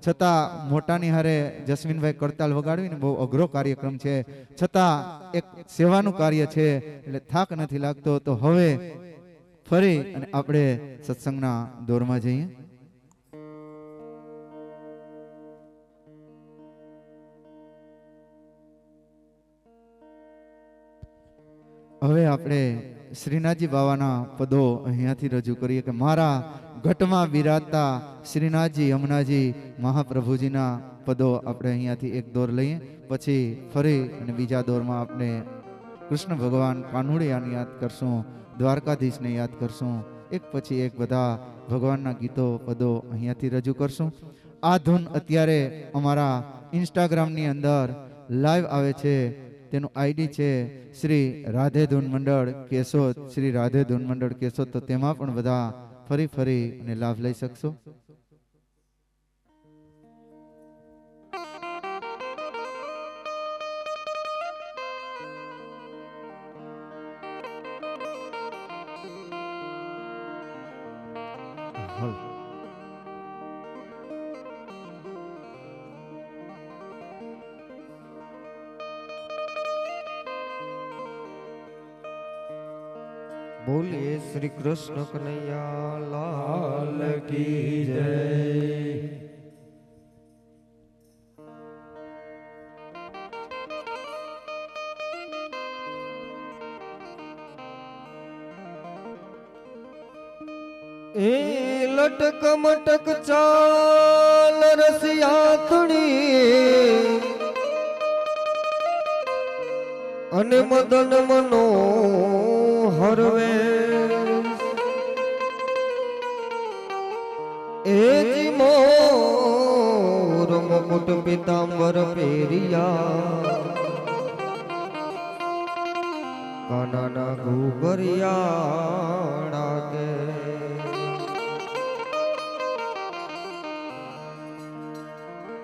છતાં મોટાની હારે જસ્મીનભાઈ કરતાલ વગાડવીને બહુ અઘરો કાર્યક્રમ છે, છતાં એક સેવાનું કાર્ય છે એટલે થાક નથી લાગતો. તો હવે ફરી અને આપણે સત્સંગના દોરમાં જઈએ. હવે આપણે શ્રીનાથજી બાવાના પદો અહીંયાથી રજૂ કરીએ કે મારા ઘટમાં બિરાજતા શ્રીનાથજી યમુનાજી મહાપ્રભુજીના પદો આપણે અહીંયાથી એક દોર લઈએ. પછી ફરી અને બીજા દોરમાં આપણે કૃષ્ણ ભગવાન કાનુડિયાને યાદ કરશું, દ્વારકાધીશને યાદ કરશું. એક પછી એક બધા ભગવાનના ગીતો પદો અહીંયાથી રજૂ કરશું. આ ધૂન અત્યારે અમારા ઇન્સ્ટાગ્રામની અંદર લાઈવ આવે છે. તેનું આઈડી છે શ્રી રાધે ધૂન મંડળ કેશોદ, શ્રી રાધે ધૂન મંડળ કેશોદ. તો તેમાં પણ બધા ફરી અને લાભ લઈ શકશો. બોલીએ શ્રી કૃષ્ણ કનૈયા લાલ કી જય. એ લટક મટક ચાલ રસિયાતણી અને મદન મનો હરવે એ જી મોર મુકુટ પીતાંબર પેરિયા કાનાના ઘુઘરિયાળા કે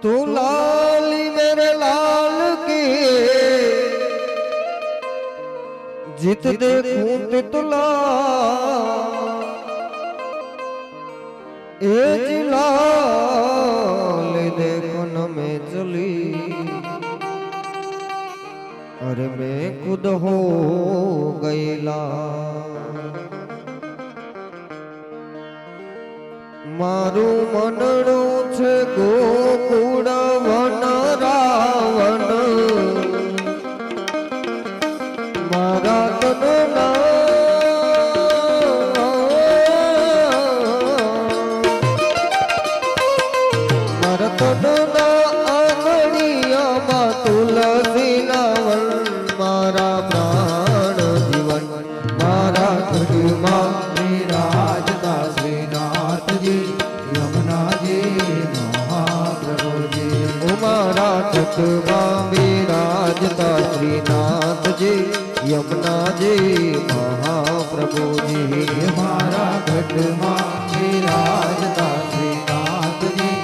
તું લાલી મેરે લાલ કી जित देखूं तितला ए जिलाल देखन में चली अरे मैं खुद हो गईला मारू मनडું છે ગોકુળ વન રાવણ મારા તનના આંગણિયામાં તુલસીના વન મારા પ્રાણ જીવન મારા ઘડીમાં વિરાજતા શ્રીનાથજી યમુનાજી મહાપ્રભુજી. મારા ઘટમાં બિરાજતા શ્રીનાથજી યમુનાજી મહાપ્રભુજી. મારા ઘટમાં વિરાજતા શ્રીનાથજી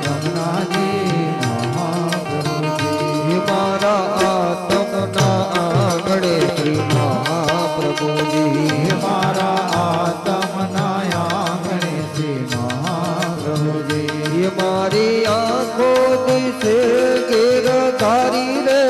યમુનાજી મહાપ્રભુજી. મારા આત્મના આંગણે શ્રી મહાપ્રભુજી. મારા આત્મના આંગણે શ્રી મહાપ્રભુજી. મારી આંખો દિશે ગીરધારી રે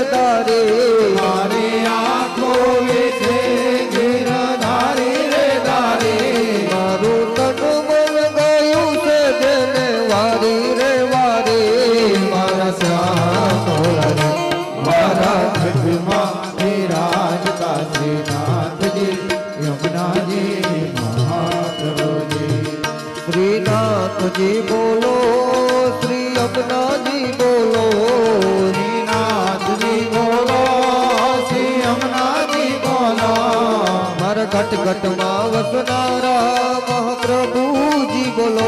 ઘટ ઘટમાં વસનારા મહાપ્રભુજી બોલો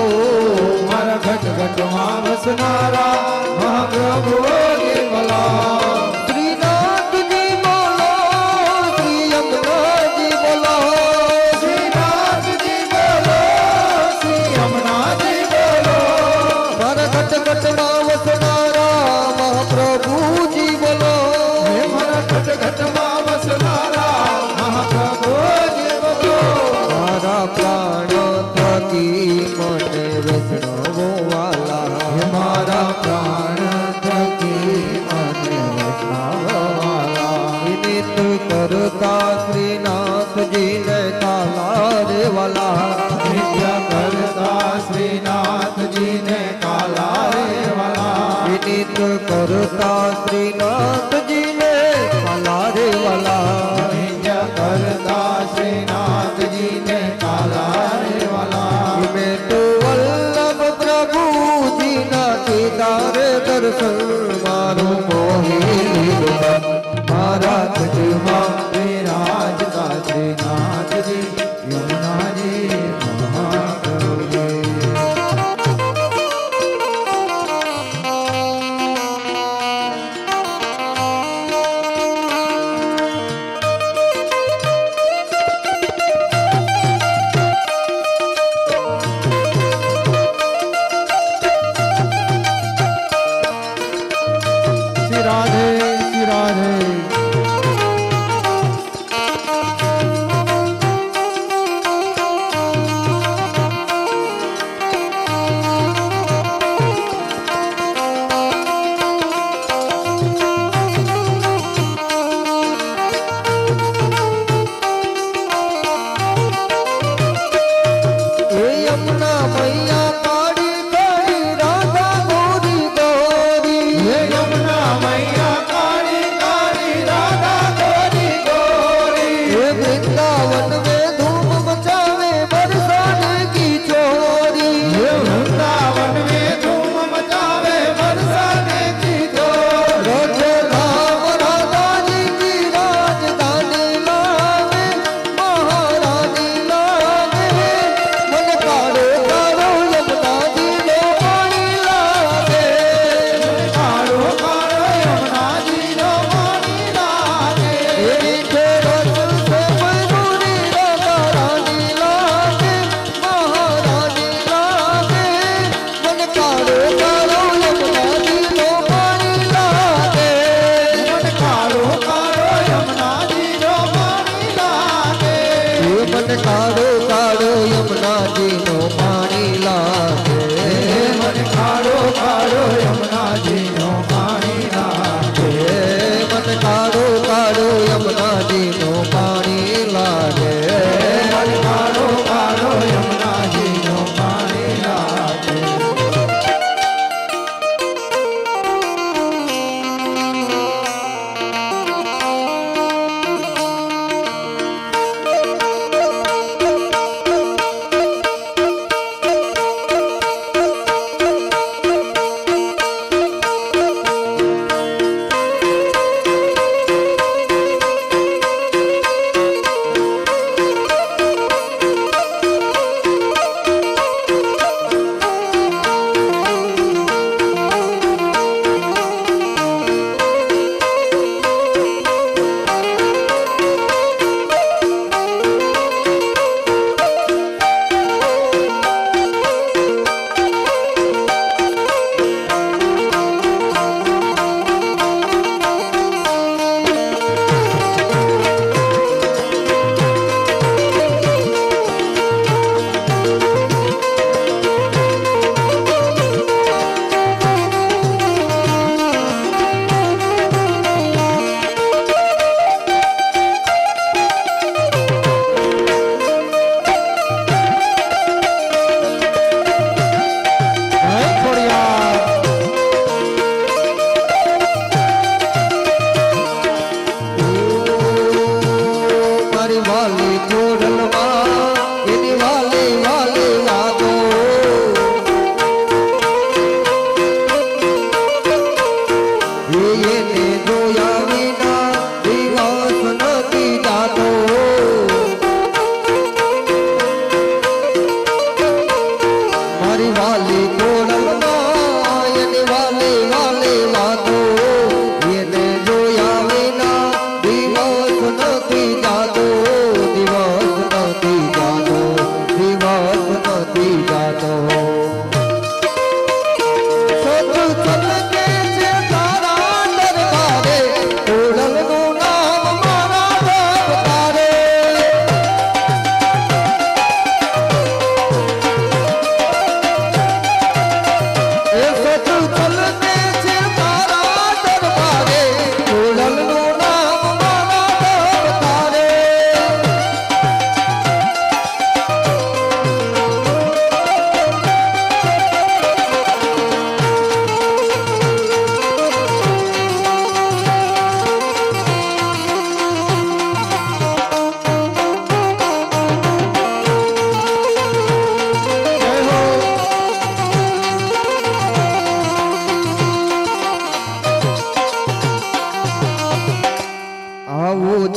મારા ઘટ ઘટમાં વસનારા મહાપ્રભુ કેવલા શ્રીનાથજી બોલો શ્રી યમુનાજી બોલો શ્રીનાથજી બોલો શ્રી યમુનાજી બોલો મારા ઘટ ઘટમાં વસનારા મહાપ્રભુજી બોલો હે મારા ઘટ ઘટમાં વસનારા મહાપ્રભુ કેવલો મારા પ્રાણ થકી મને વૈષ્ણવો વાલા હે મારા પ્રાણ થકી મને વૈષ્ણવવાલા વિનિત કરતા શ્રીનાથજીને કાલા રે વાલા નિત્ય કરતા શ્રીનાથજીને કાલા રે વાલા વિનિત કરતા શ્રીનાથજીને કાલા રે વાલા નિત્ય કરતા શ્રીનાથજીને કાલા રે વાલા મેં તો વલ્લભ પ્રભુજીના દીદારે દર્શન મારું મોહી લીધું મારા રાજમાં વિરાજતા શ્રીનાથજી યમુનાજી મહાપ્રભુજી શ્રી રાધે શ્રી રાધે એ યમુના મૈયા કાળી કાળી રાધા ગોરી ગોરી હે યમુના મૈયા કાળી કાળી રાધા ગોરી ગોરી એ વૃંદાવન में धूम मचावे बरसाने की चोरी હે વૃંદાવન में धूम मचावे बरसाने की जोर रोजे राम राधा जी की राजधानी लावे महारानी लावे मन काड़ो काड़ो यमुना जी लो पानी लावे કાળો કાળો યમુનાજી નો પાણી લાગે એની ખેડત સે મયુરી રાધા રાની લાવે મહારાની લાવે मन काड़ो काड़ो यमुना जी लो पानी लावे મન કાળો કાળો યમુનાજી નો પાણી લાગે એ મન કાળો કાળો યમુનાજી નો પાણી લાગે મન કાળો કાળો યમુનાજી નો પાણી લાગે એ મન કાળો કાળો યમુનાજી નો પાણી લાગે મન કાળો કાળો યમુનાજી નો પાણી લાગે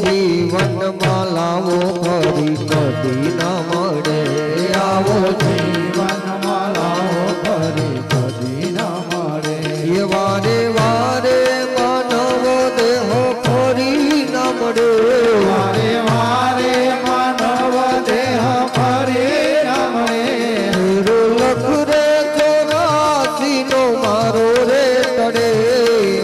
જીવનમાં લાવો ફરી કદી ના મળે આવો જીવનમાં લાવો ફરી કદી ન મળે એ વારે વારે માનવ દેહ ફરી ના મળે વારે વારે માનવ દેહ ફરી ન મળે લખ રે 84 નો મારો રે તડે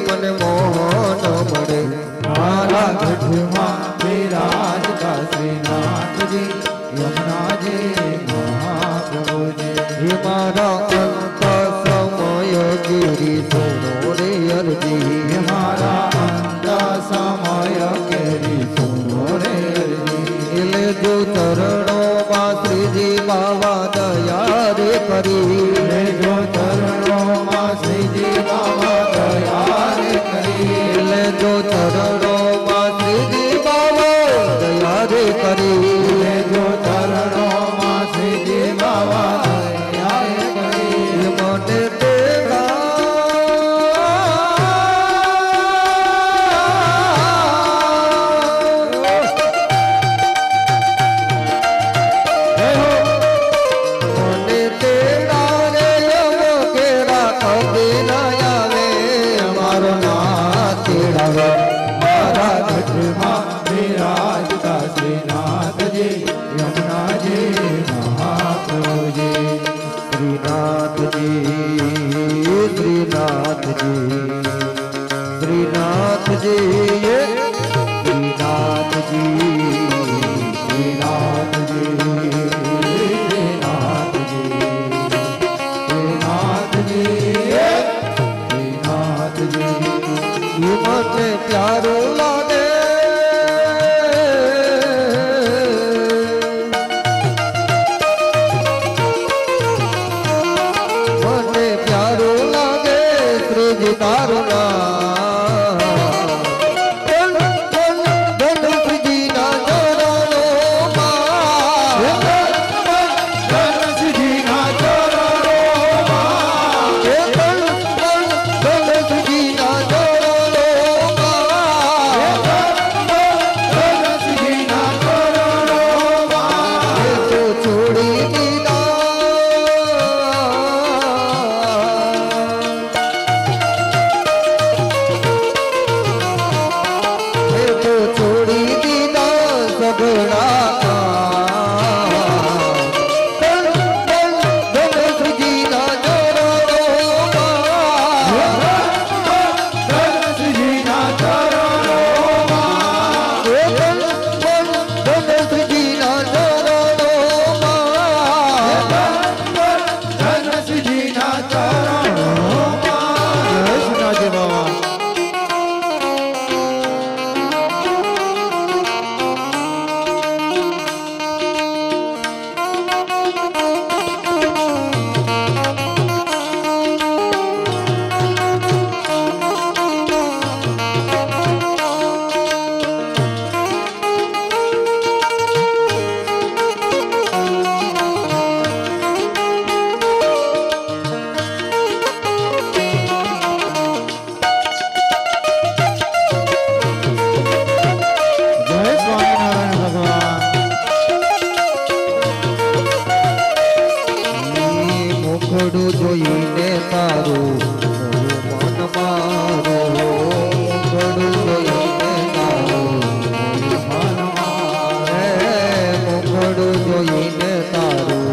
મને મોહન મળે મારા ગઢમાં બિરાજતા શ્રીનાથજી યમુનાજી મહાપ્રભુજી હે મારા અંત સમય ગીરી સુનો રે અરજી હે મારા અંત સમય કેરી સુનો રે અરજી એલે જો ચરણોમાં શ્રીજી બાવા દયા રે કરી રે જો ચરણોમાં શ્રીજી બાબા દયા રે કરી એલે જો ચરણોમાં શ્રીજી બાવા દયા રે કરી રે જો ચરણોમાં શ્રીજી બાબા દયા રે કરી એ મને તેડા મને તેડા રે યમ કેરા કદી ના આવે મારો નાથ તેડાવે મારા ગઢમાં બિરાજતા શ્રીનાથજી યમુનાજી મહાપ્રભુજી શ્રીનાથજી શ્રીનાથજી શ્રીનાથજી શ્રીનાથજી મને પ્યારું લાગે મને પ્યારું લાગે શ્રીજી તારું નામ શ્રીજી ના છોડી દીધા સગડા શ્રીજી ના જોઈને તારું મન મારું જોઈને તારું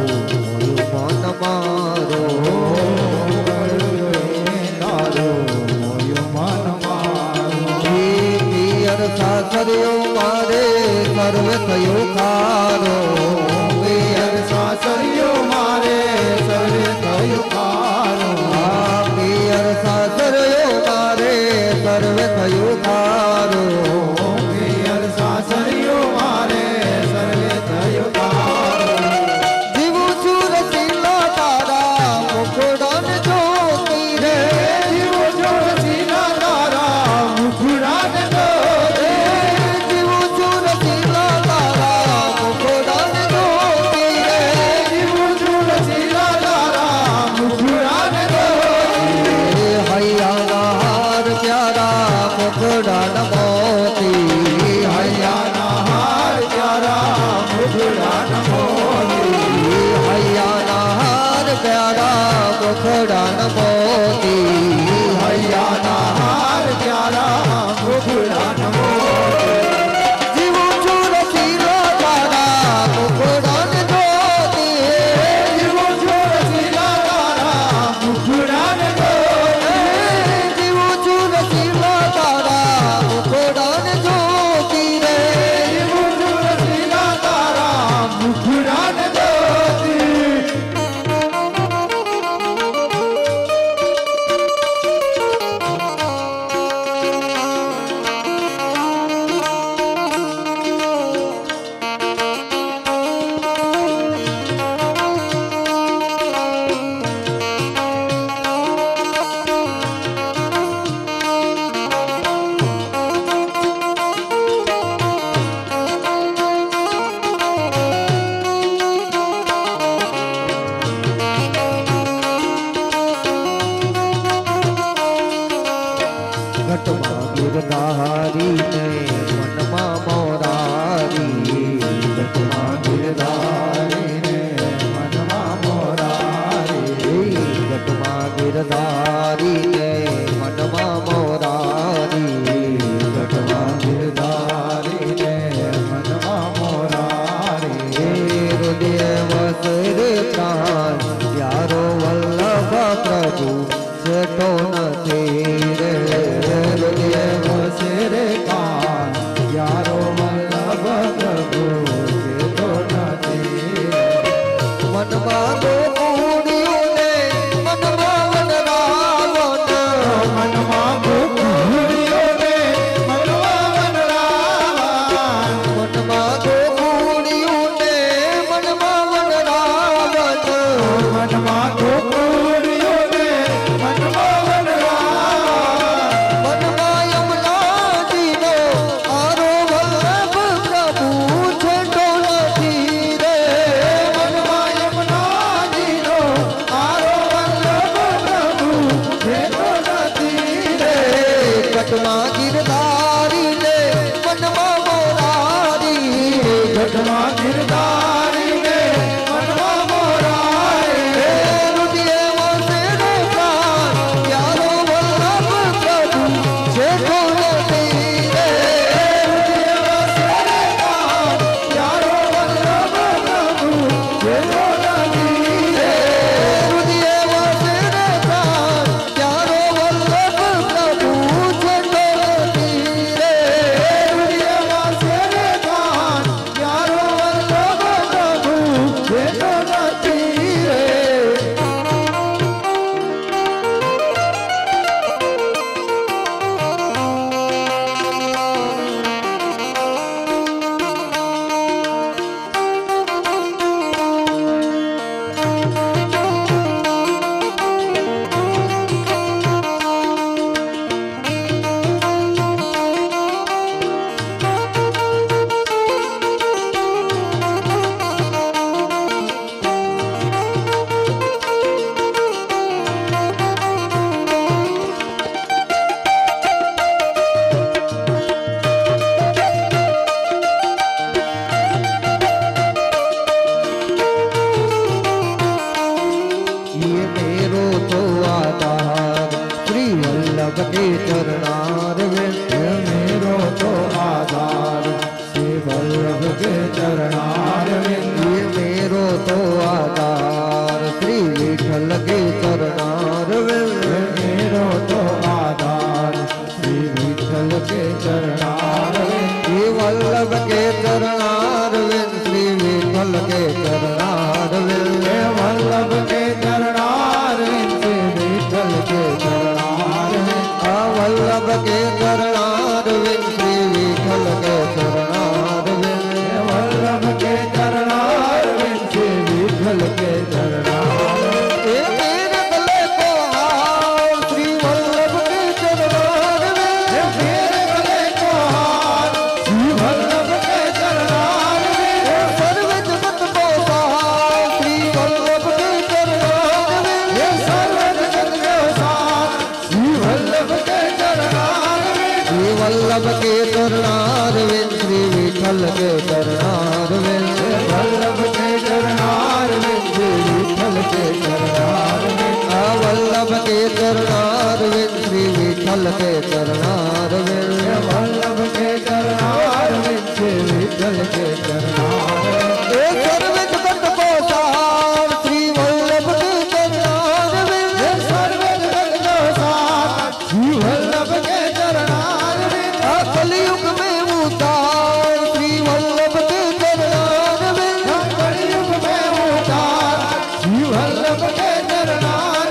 મન મારું જોઈને તારું મન મારું પિયર સાસરિયો મારે સર્વે થયો ખારો પિયર સાસરિયો મારે સર્વે થયું ખારું પિયર સાસરિયો મારે સર્વે થયો ખારો પિયર સાસરિયો મારે સર્વે થયું ખારું જીવું છું રસીલા તારા મુખડાન જોતી રે જીવો જો રસીલા તારા મુખડાન જોતે જીવું છું રસીલા તારા મુખડાન જોતી રે જીવો જો રસીલા તારા મુખડાન જોતે હૈયા હાર પ્યારા મુખડાન મોતી હૈયા ગિરધારી ને મનમાં મોરારી ઘટમાં ગિરધારી ને મનમાં મોરારી ઘટમાં ગિરધારી ને મનમાં મોરારી ઘટમાં ગિરધારી ને મનમાં મોરારી હૃદય વસરે પ્રાણ યારો વલ્લભ પ્રભુ છેટો નથી રે હૃદય વસરે કાન યારો વલ્લભ પ્રભુ છેટો નથી મનમાં ગોકુળિયું ને મનમાં વનરાવન મનમાં ગોકુળિયું ને મનમાં વનરાવન મનમાં ગોકુળિયું ને મનમાં વનરાવન મનમાં ગોકુળિયું ને મનમાં વનરાવન મનમાં યમુનાજીનો આરો વલ્લભ પ્રભુ છેટો નથી રે મનમાં યમુનાજીનો આરો વલ્લભ પ્રભુ છેટો નથી રે ઘટમાં ગિરધારી ને મનમાં મોરારી ઘટમાં ગિરધારી ને મનમાં મોરારી હૃદય વસરે પ્રાણ યારો વલ્લભ પ્રભુ છેટો નથી રે યારો વલ્લભ પ્રભુ છેટો નથી રે હૃદય વસરે પ્રાણ યારો વલ્લભ પ્રભુ છેટો નથી રે યારો વલ્લભ પ્રભુ છેટો નથી રે ये मेरो तो आधार श्री वल्लभ के चरणार ये मेरो तो आधार श्री वल्लभ के चरणार ये मेरो तो आधार श्री विठल के चरणार ये मेरो तो आधार श्री विठल के चरणार ये वल्लभ के चरणार श्री विठल के चरणार ये वल्लभ के चरणार श्री विठल के चरणार वल्लभ के चरणार श्री विठल के चरणार ये वल्लभ के चरणार श्री विठल के चरणार ये मेरे गले को हार श्री वल्लभ के चरणार ये मेरे गले को हार श्री वल्लभ के चरणार सर्व जगत को सहार श्री वल्लभ के चरणार ये सर्व जगत के सार श्री वल्लभ के चरणार श्री वल्लभ के चरणार श्री विठल के चरणार वल्लभ के चरणार श्री विठल के चरणार वल्लभ के चरणार श्री विठल के चरणार वल्लभ के चरणार श्री विठल के चरणार सर्व जगत को सहार श्री वल्लभ के चरणार सर्व जगत को सार श्री वल्लभ के चरणार कलयुग में उतार श्री वल्लभ के चरणार कलयुग में उतार श्री वल्लभ के चरणार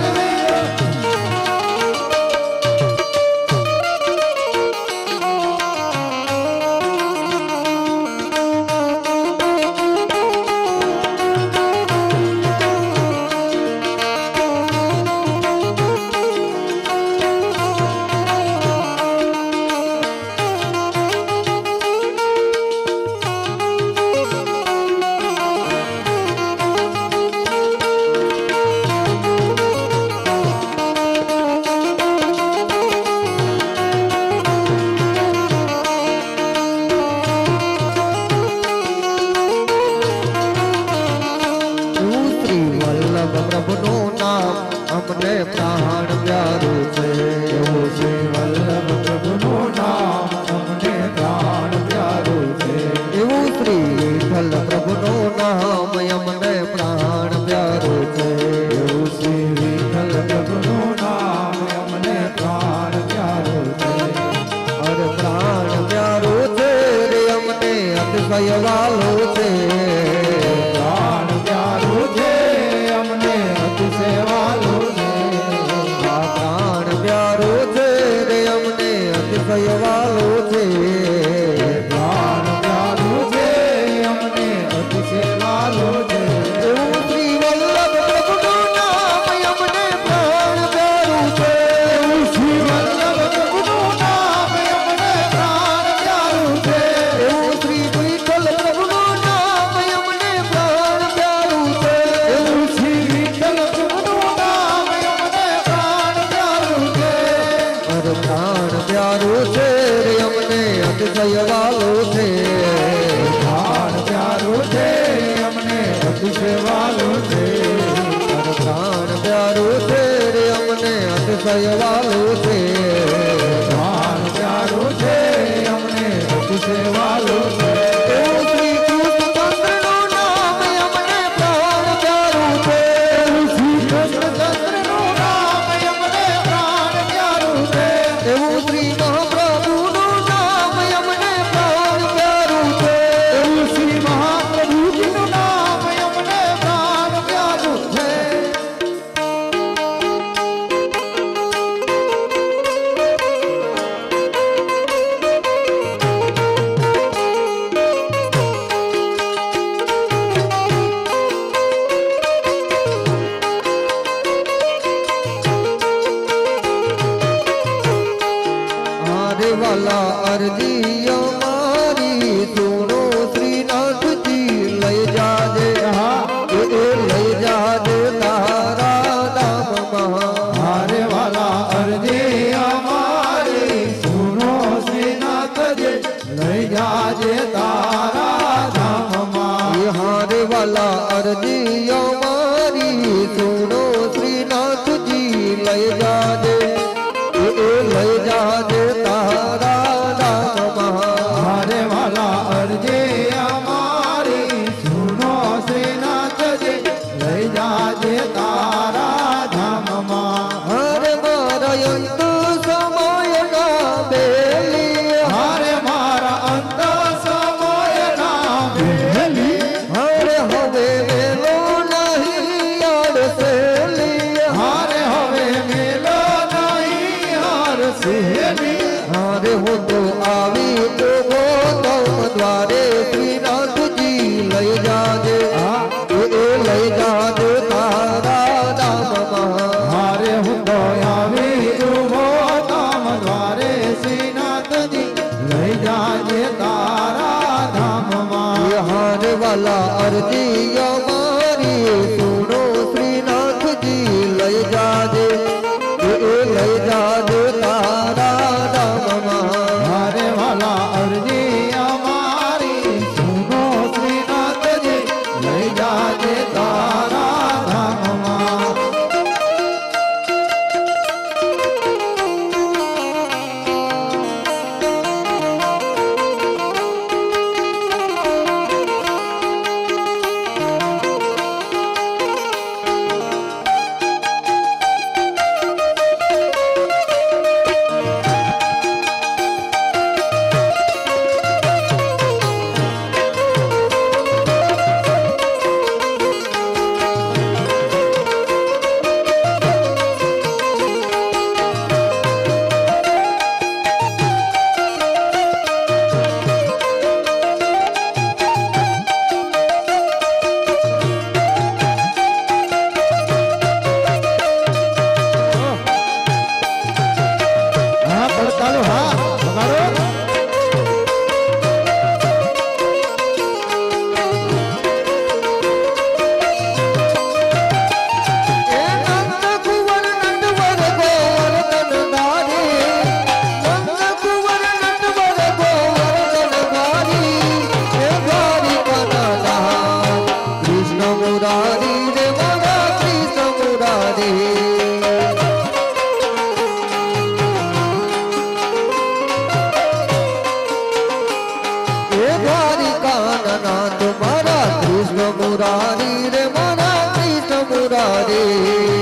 અતિશય વાલો છે પ્રાણ પ્યારું છે અમને અતિશય વાલો છે આ પ્રાણ પ્યારો છે રે અમને અતિશય વાલો છે પ્રાણ પ્યારું છે અમને અતિશય વાલો છે એવું શ્રી વલ્લભ પ્રભુનું નામ અમને પ્રાણ પ્યારું છે એવું શ્રી વલ્લભ પ્રભુનું નામ અમને પ્રાણ પ્યારું છે એવું શ્રી વિઠ્ઠલ પ્રભુનું નામ અમને પ્રાણ પ્યારું છે એવું શ્રી વિઠ્ઠલ પ્રભુનું નામ અમને પ્રાણ પ્યારું છે અરે પ્રાણ પ્યારું છે રે અમને અતિશય વાલો છે પ્રાણ પ્યારું છે અમને અતિશય વાલો છે અરે પ્રાણ પ્યારું છે રે અમને અતિશય વાલો છે પ્રાણ પ્યારું છે અમને અતિશય વાલો છે એવું શ્રી કૃષ્ણચંદ્રનું નામ અમને પ્રાણ પ્યારું છે શ્રી કૃષ્ણચંદ્રનું નામ અમને પ્રાણ પ્યારું છે એવું શ્રી મહાપ્રભુનું નામ અમને પ્રાણ પ્યારું છે એવું શ્રી મહાપ્રભુજીનું નામ અમને પ્રાણ પ્યારું છે હારે વાલા અરજી અમારી સુનો શ્રીનાથજી લઈ જાજે એ લઈ જાજે તારા ધામમાં હારે વાલા અરજી અમારી સુનો શ્રીનાથજી લઈ જાજે તારા ધામમાં એ હારે વાલા અરજી અમારી સુનો શ્રીનાથજી લઈ જાજે એ લઈ જાજે તારા ધામમાં હારે વાલા અરજી અમારી સુનો શ્રીનાથજી લઈ જાજે તારા ધામમાં હરે મારા અંત સમયના બેલી હારે મારા અંત સમયના વહેલી હરે હવે વેલો નહીં અડસેલી હારે હવે મેલો નહીં હાર સેલી હરે હું તો આવી તો ગોતમ દ્વારે શ્રીનાથજી લઈ જાજે એ લઈ જાજે તારા ધામમાં હારે હું તો આવી ઉભો તામ દ્વારે શ્રીનાથજી લઈ જાજે તારા ધામમાં એ હારે વાલા અરજી અમારી સુનો શ્રીનાથજી લઈ જાજે એ લઈ જાજે તારા ધામમાં હારે વાલા અરજી અમારી સુનો શ્રીનાથજી લઈ જાજે તારા ધામમાં હા પડતાલો હા વગાડો એ નંદ કુંવર નંદવર ગોવર્ધન ધારી નંદ કુંવર નંદવર ગોવર્ધન ધારી હે દ્વારિકાના દાસ કૃષ્ણ મુરારી રે મારા કૃષ્ણ મુરારી હે દ્વારિકાના નાથ મારા કૃષ્ણ મુરારી રે મારા કૃષ્ણ મુરારી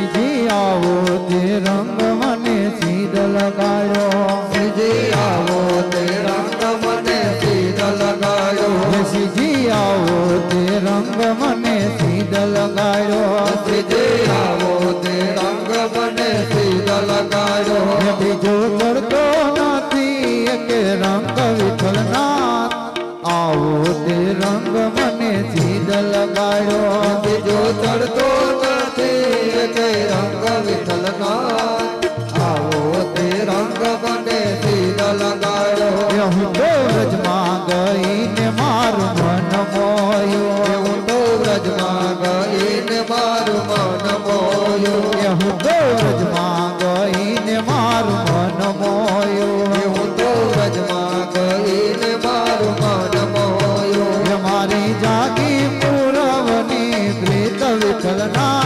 શ્રીજી આવો તે રંગ મને સીધ લગાડ્યો શ્રીજી આવો તે રંગ મને સીધ લગાડ્યો શ્રીજી આવો તે રંગ મને સીધ લગાડ્યો શ્રીજી આવો તે રંગ મને સીધ લગાડ્યો બીજો ચડતો નથી કે રંગ વિઠ્ઠલનાથ આવો તે રંગ મને સીધ લગાડ્યો બીજો ચડતો નથી કે રંગ વિઠ્ઠલનાથ આવો તે રંગ મને સીધ લગાડ્યો હું તો વ્રજમાં ગઈને મારું મન મોયું હું તો વ્રજમાં ગઈને મારું મન મોયું હું તો વ્રજમાં ગઈને મારું મન મોયું હું તો વ્રજમાં ગઈને મારું મન મોયું મારી જાગી પૂરવની પ્રીત વિઠ્ઠલના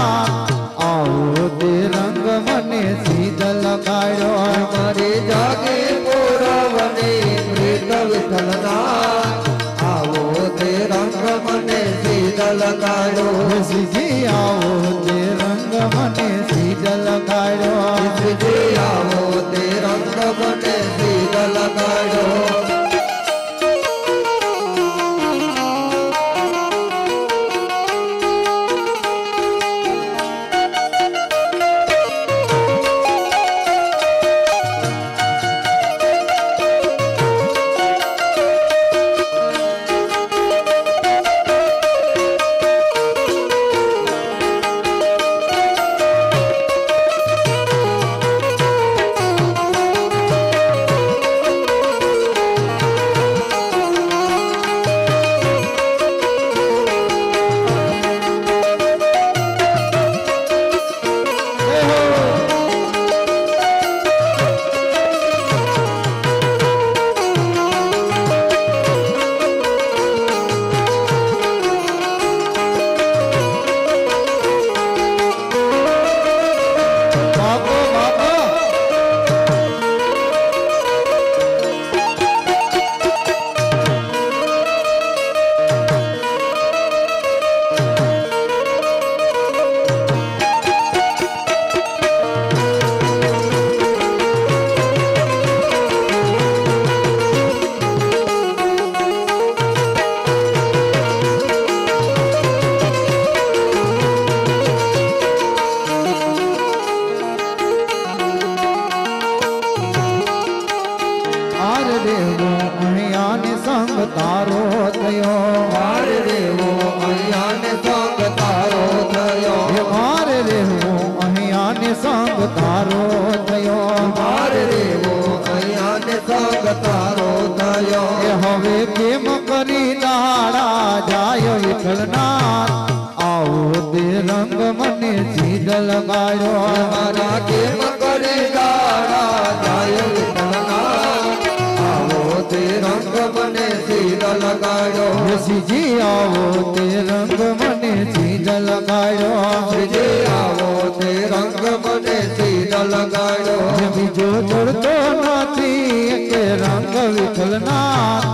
આવો તે રંગ મને સીધ લગાડ્યો મારી જાગી પૂરવની પ્રીત વિઠ્ઠલનાથ આવો તે રંગ મને સીધ લગાડ્યો શ્રીજી આવો તે રંગ મને સીધ લગાડ્યો શ્રીજી આવો તે રંગ મને સીધ લગાડ્યો તારો થયો મારે રેવો અહીંયા ને સંગ તારો થયો હે મારે રહેવો અહીંયા ને સંગ તારો થયો મારે રેવો અહીંયા ને સંગ તારો થયો એ હવે કેમ કરી દાડા જાય વિઠ્ઠલનાથ આવો તે રંગ મને સીધ લગાડ્યો મારા કેમ કરી ગાડા જાય વિઠ્ઠલનાથ આવો તે રંગ મને સીધ લગાડ્યો શ્રીજી આવો તે રંગ મને સીધ લગાડ્યો શ્રીજી આવો તે રંગ મને સીધ લગાડ્યો બીજો ચડતો નથી કે રંગ વિઠ્ઠલનાથ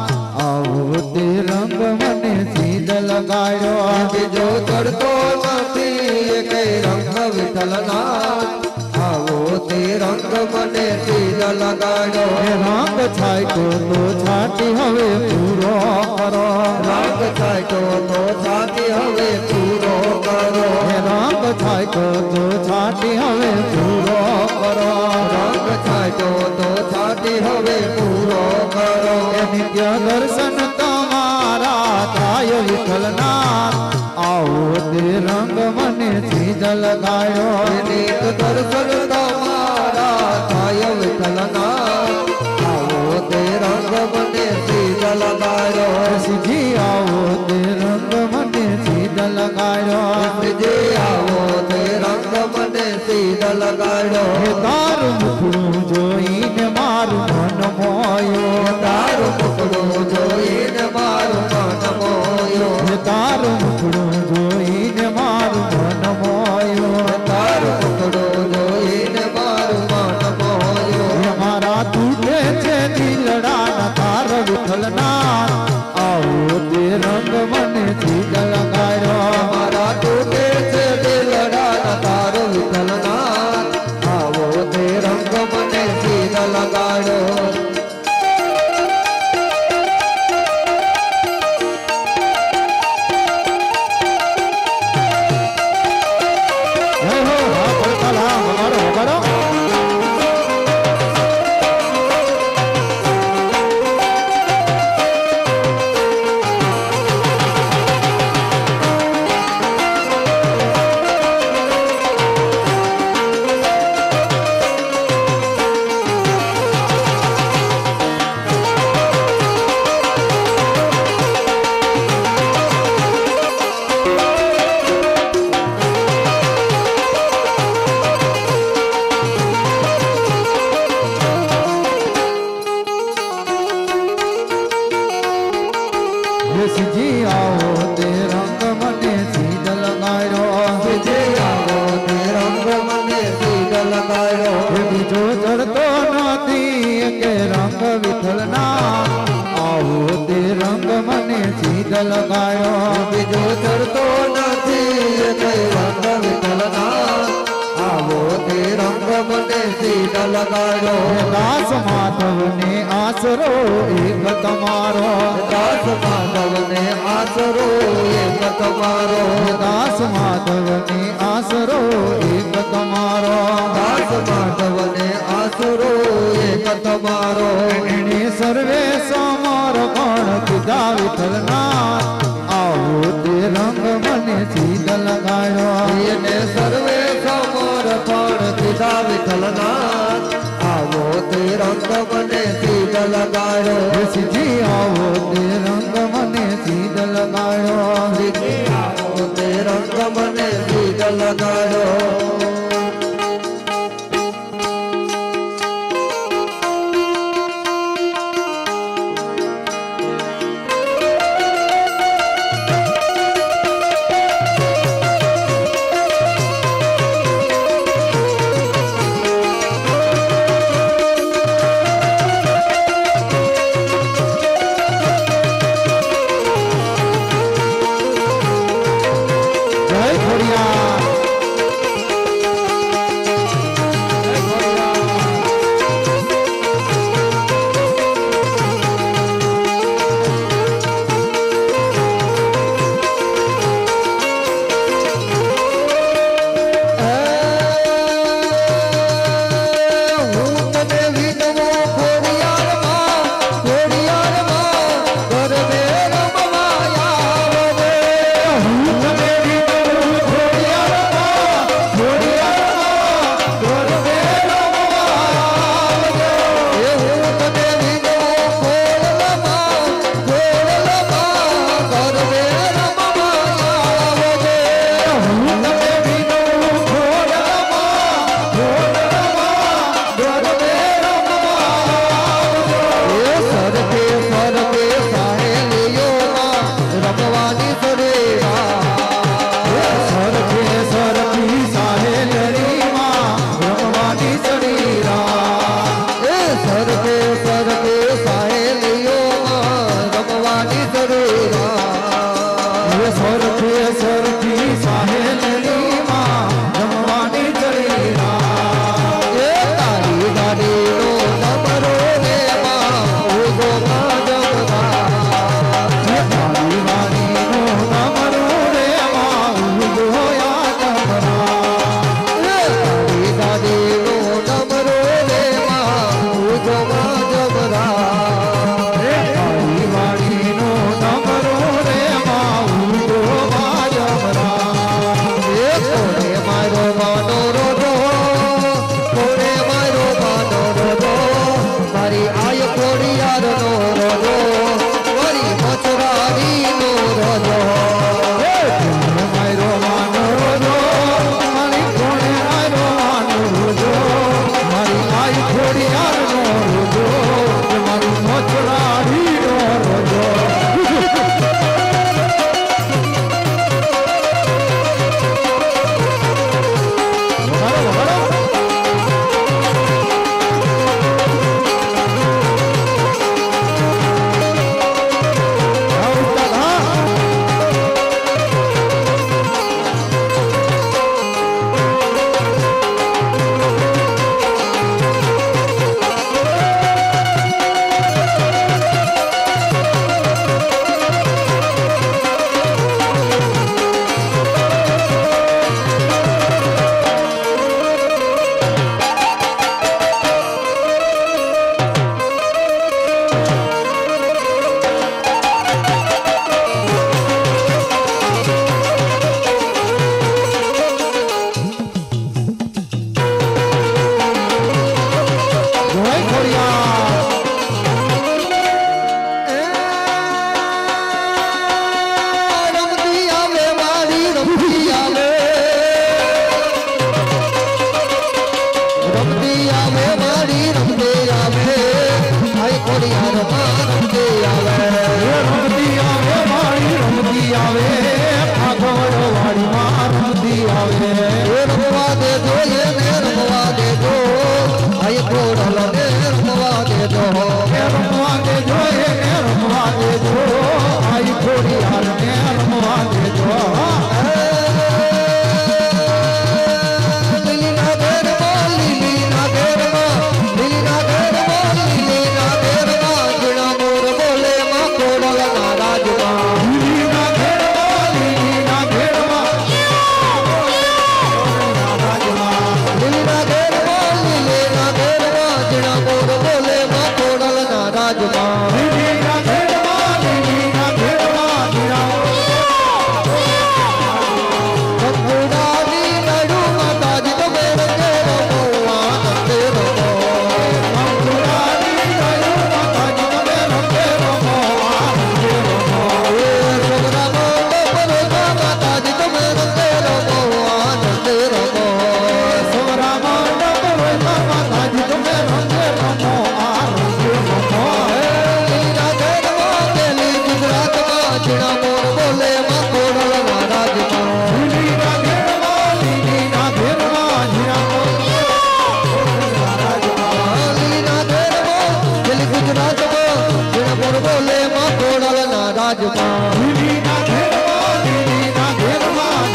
આવો તે રંગ મને સીધ લગાડ્યો બીજો ચડતો નથી કે રંગ વિઠ્ઠલનાથ આવો તે રંગ મને સીધ લગાડ્યો રંગ છાંટ્યો તો છાંટી હવે પૂરો કરો રંગ છાંટ્યો તો છાંટી હવે પૂરો કરો રંગ છાંટ્યો તો છાંટી હવે પૂરો કરો રંગ છાંટ્યો તો છાંટી હવે પૂરો કરો નિત્ય દર્શન તમારા થાય વિઠ્ઠલનાથ આવો તે રંગ મને સીધ લગાડ્યો નિત દર્શન તમારા થાય વિઠ્ઠલનાથ આવો તે રંગ મને સીધ લગાડ્યો શ્રીજી આવો તે રંગ મને સીધ લગાડ્યો શ્રીજી આવો તે રંગ મને સીધ લગાડ્યો હે તારું મુખડું જોઈને મારું મન મોયો તારું મુખડું જોઈને મારું મન મોયો હે તારું મુખડું જોઈને મારું મન મોયો તારું મુખડું જોઈને મારું મન મોયો હે મારા તૂટે છે દિલડાના તાર વિઠ્ઠલનાથ આવો તે રંગ મને સીધ લગાડ્યો મારા તૂટે છે દિલડાના તારો વિઠ્ઠલનાથ લગાડ્યો એ બીજો ચડતો નથી કે રંગ વિઠ્ઠલના આવો તે રંગ મને સીધ લગાયો બીજો ચડતો નથી કઈ રંગ વિઠ્ઠલના આવો તે રંગ મને સીધ લગાડ્યો દાસ માધવને આસરો એક તમારો દાસ માધવને આસરો એક તમારો દાસ માધવને આસરો એક તમારો દાસ માધવને આસરો એક તમારો એણે સર્વે સમર્પણ કીધા વિઠ્ઠલના આવો તે રંગ મને સીધ લગાડ્યો એને સર્વે સમર્પણ દીધા વિઠ્ઠલનાથ આવો તે રંગ મને સીધ લગાડ્યો સીધી આવો તે રંગ મને સીધ લગાડ્યો આવો તે રંગ મને સીધ લગાડ્યો જય ખોડિયાર રાજમાં દીવીના ઘેરમાં દીવીના ઘેરમાં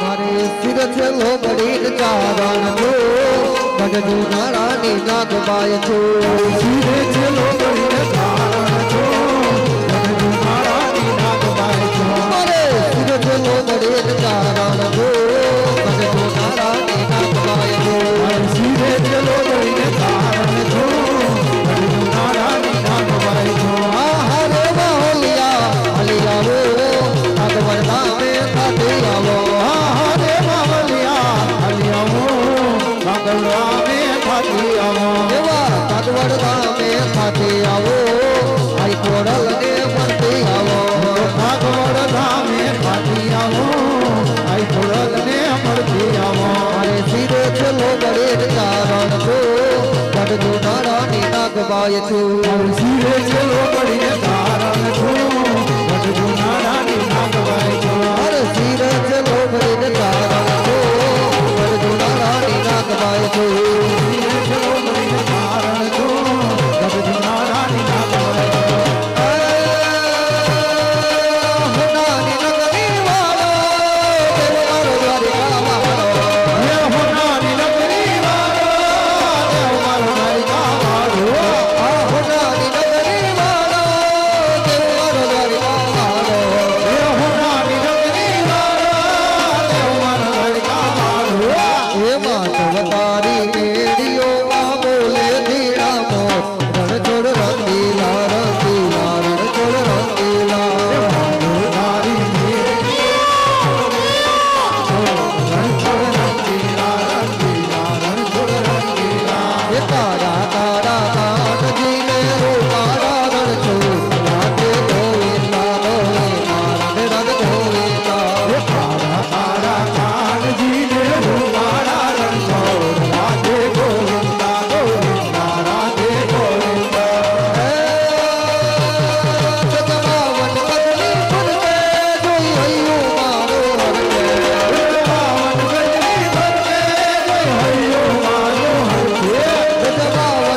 મારે શિર છેલ્લો બળીને ચારણ છો ગઢનું નારાની નાગબાય છો શિરે છેલ્લો કરીને ધારણ છો ગઢનું નારાની નાગબાઈ છો મારે શિર છેલ્લો બળીને ચારણ છો ગઢનું નારાની નાગબાય છો શિરે છેલ્લો કરીને ધારણ છો ગઢનું નારાની નાગબાઈ છો આહારે બાહોલિયા હલિયાવો ભગવાન નામે સાથે આવો હરે બાવલિયા હલિયાવો ભગવાને ખાતી આવો એવા ભગવાન નામે સાથે આવો આઈ કોરલ ને મળતી આવો ભાગવડ ધામે ખાતી આવો આઈ ખોડલને મળતી આવો મારે શિરે છેલ્લો બળીને ચારણ છો ગઢનું નારાની નાગબાય છો શિરે છેલ્લો કરીને ધારણ છો ગઢનું નારાની નાગબાઈ છો મારે શિરે છેલ્લો બળીને ચારણ છો ગઢનું નારાની નાગબાય છો શિરે છેલ્લો કરીને ધારણ છો ગઢનું નારાની નાગબાઈ છો હોનાની નગરી વાળો દેવ મારો દ્વારિકા વાળો હે હોનારી નગરી વાળો દેવ મારો દ્વારિકા વાળો હોનાની નગરી વાળો દેવ મારો દ્વારિકા વાળો હે હોનારી નગરી વાળો દેવ મારો દ્વારિકા વાળો હે માધવ તારી મેળીઓમાં બોલે ધીરામો રણછોડ રંગીલા રંગીલા રણછોડ રંગીલા તારી હે તારા તારા કાનજીને રૂપાળા રણછોડ રાધે ગોવિંદા ગોવિંદા રાધે રાધે ગોવિંદા તારા તારા કાનજીને રૂપાળા રણછોડ રાધે ગોવિંદા ગોવિંદા રાધે ગોવિંદા સતમાવન પગલી ફરતે જોઈ હૈયું મારો હરકે પાવન ગજની ભરતે જય હરિયો મારો હરિયો સતમાવન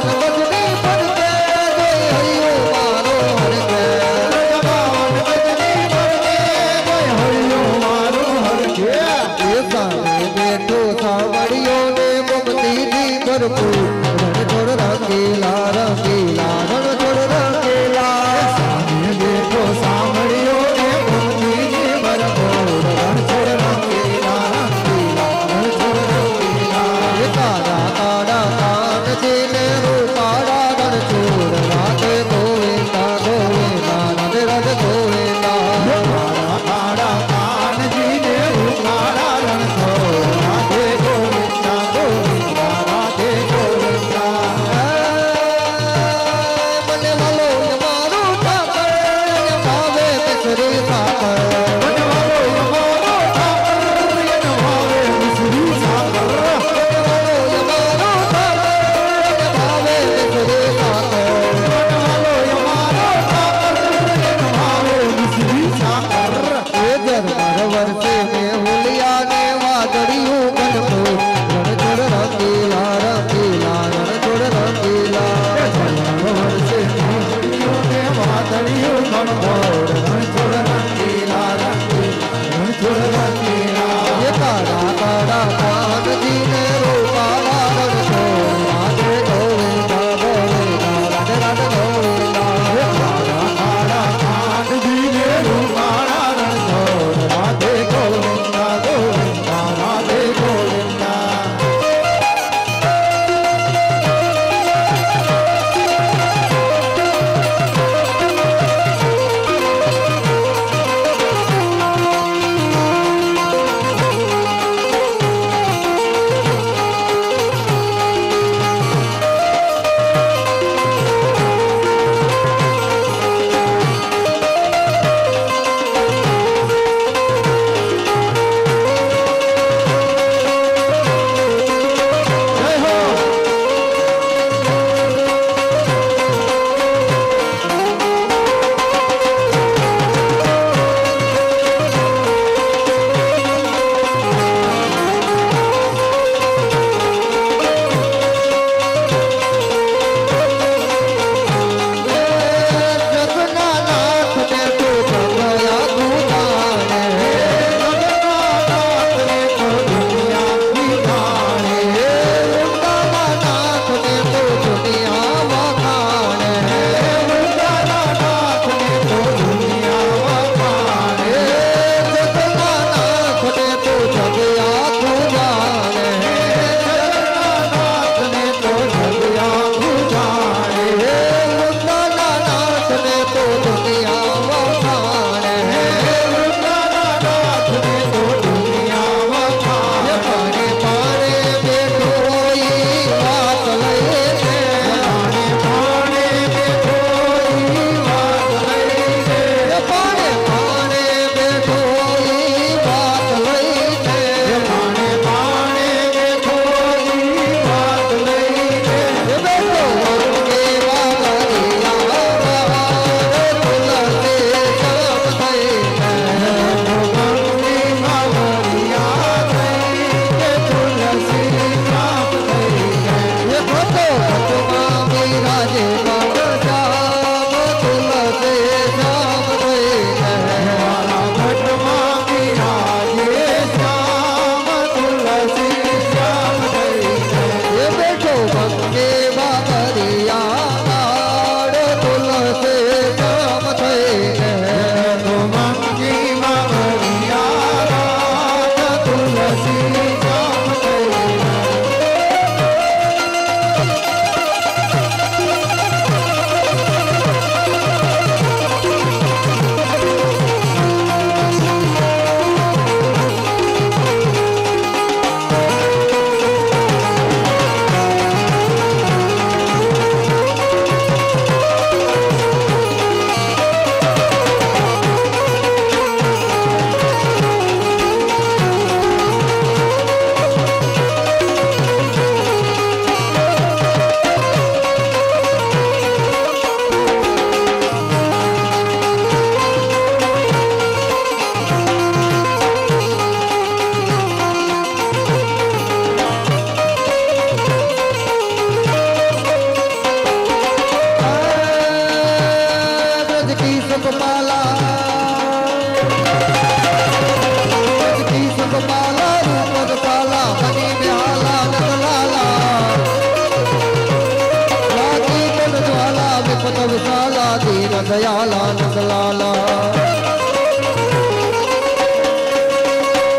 દયાલા નંદલાલા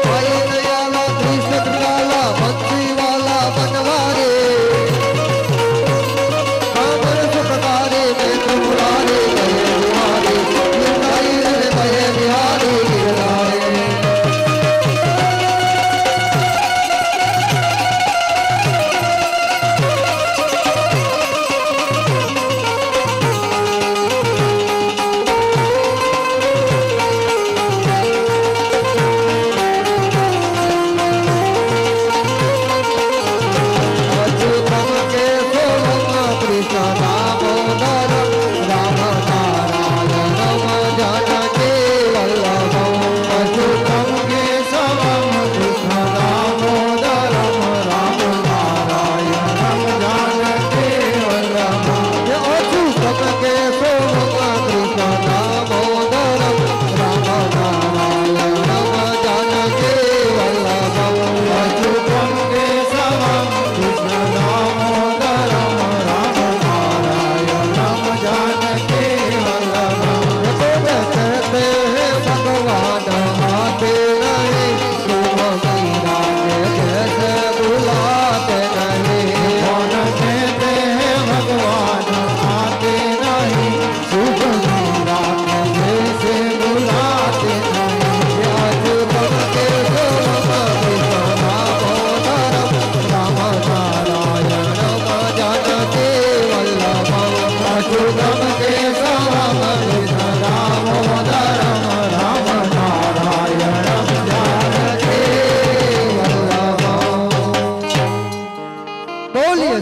ભાઈ દયાલા કૃષ્ણ કૃપાલા બંસીવાલા બનવારે કામર સુખકારે મેં મુરારે ભય બિહારી ગિરનારી રે ભય બિહારી ગિરનારે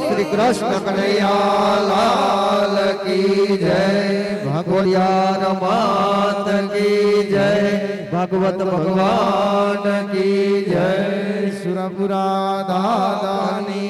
श्री कृष्ण कन्हैया लाल की जय भगवतियार मात की जय भागवत भगवान की जय સુરપુરા દાદાની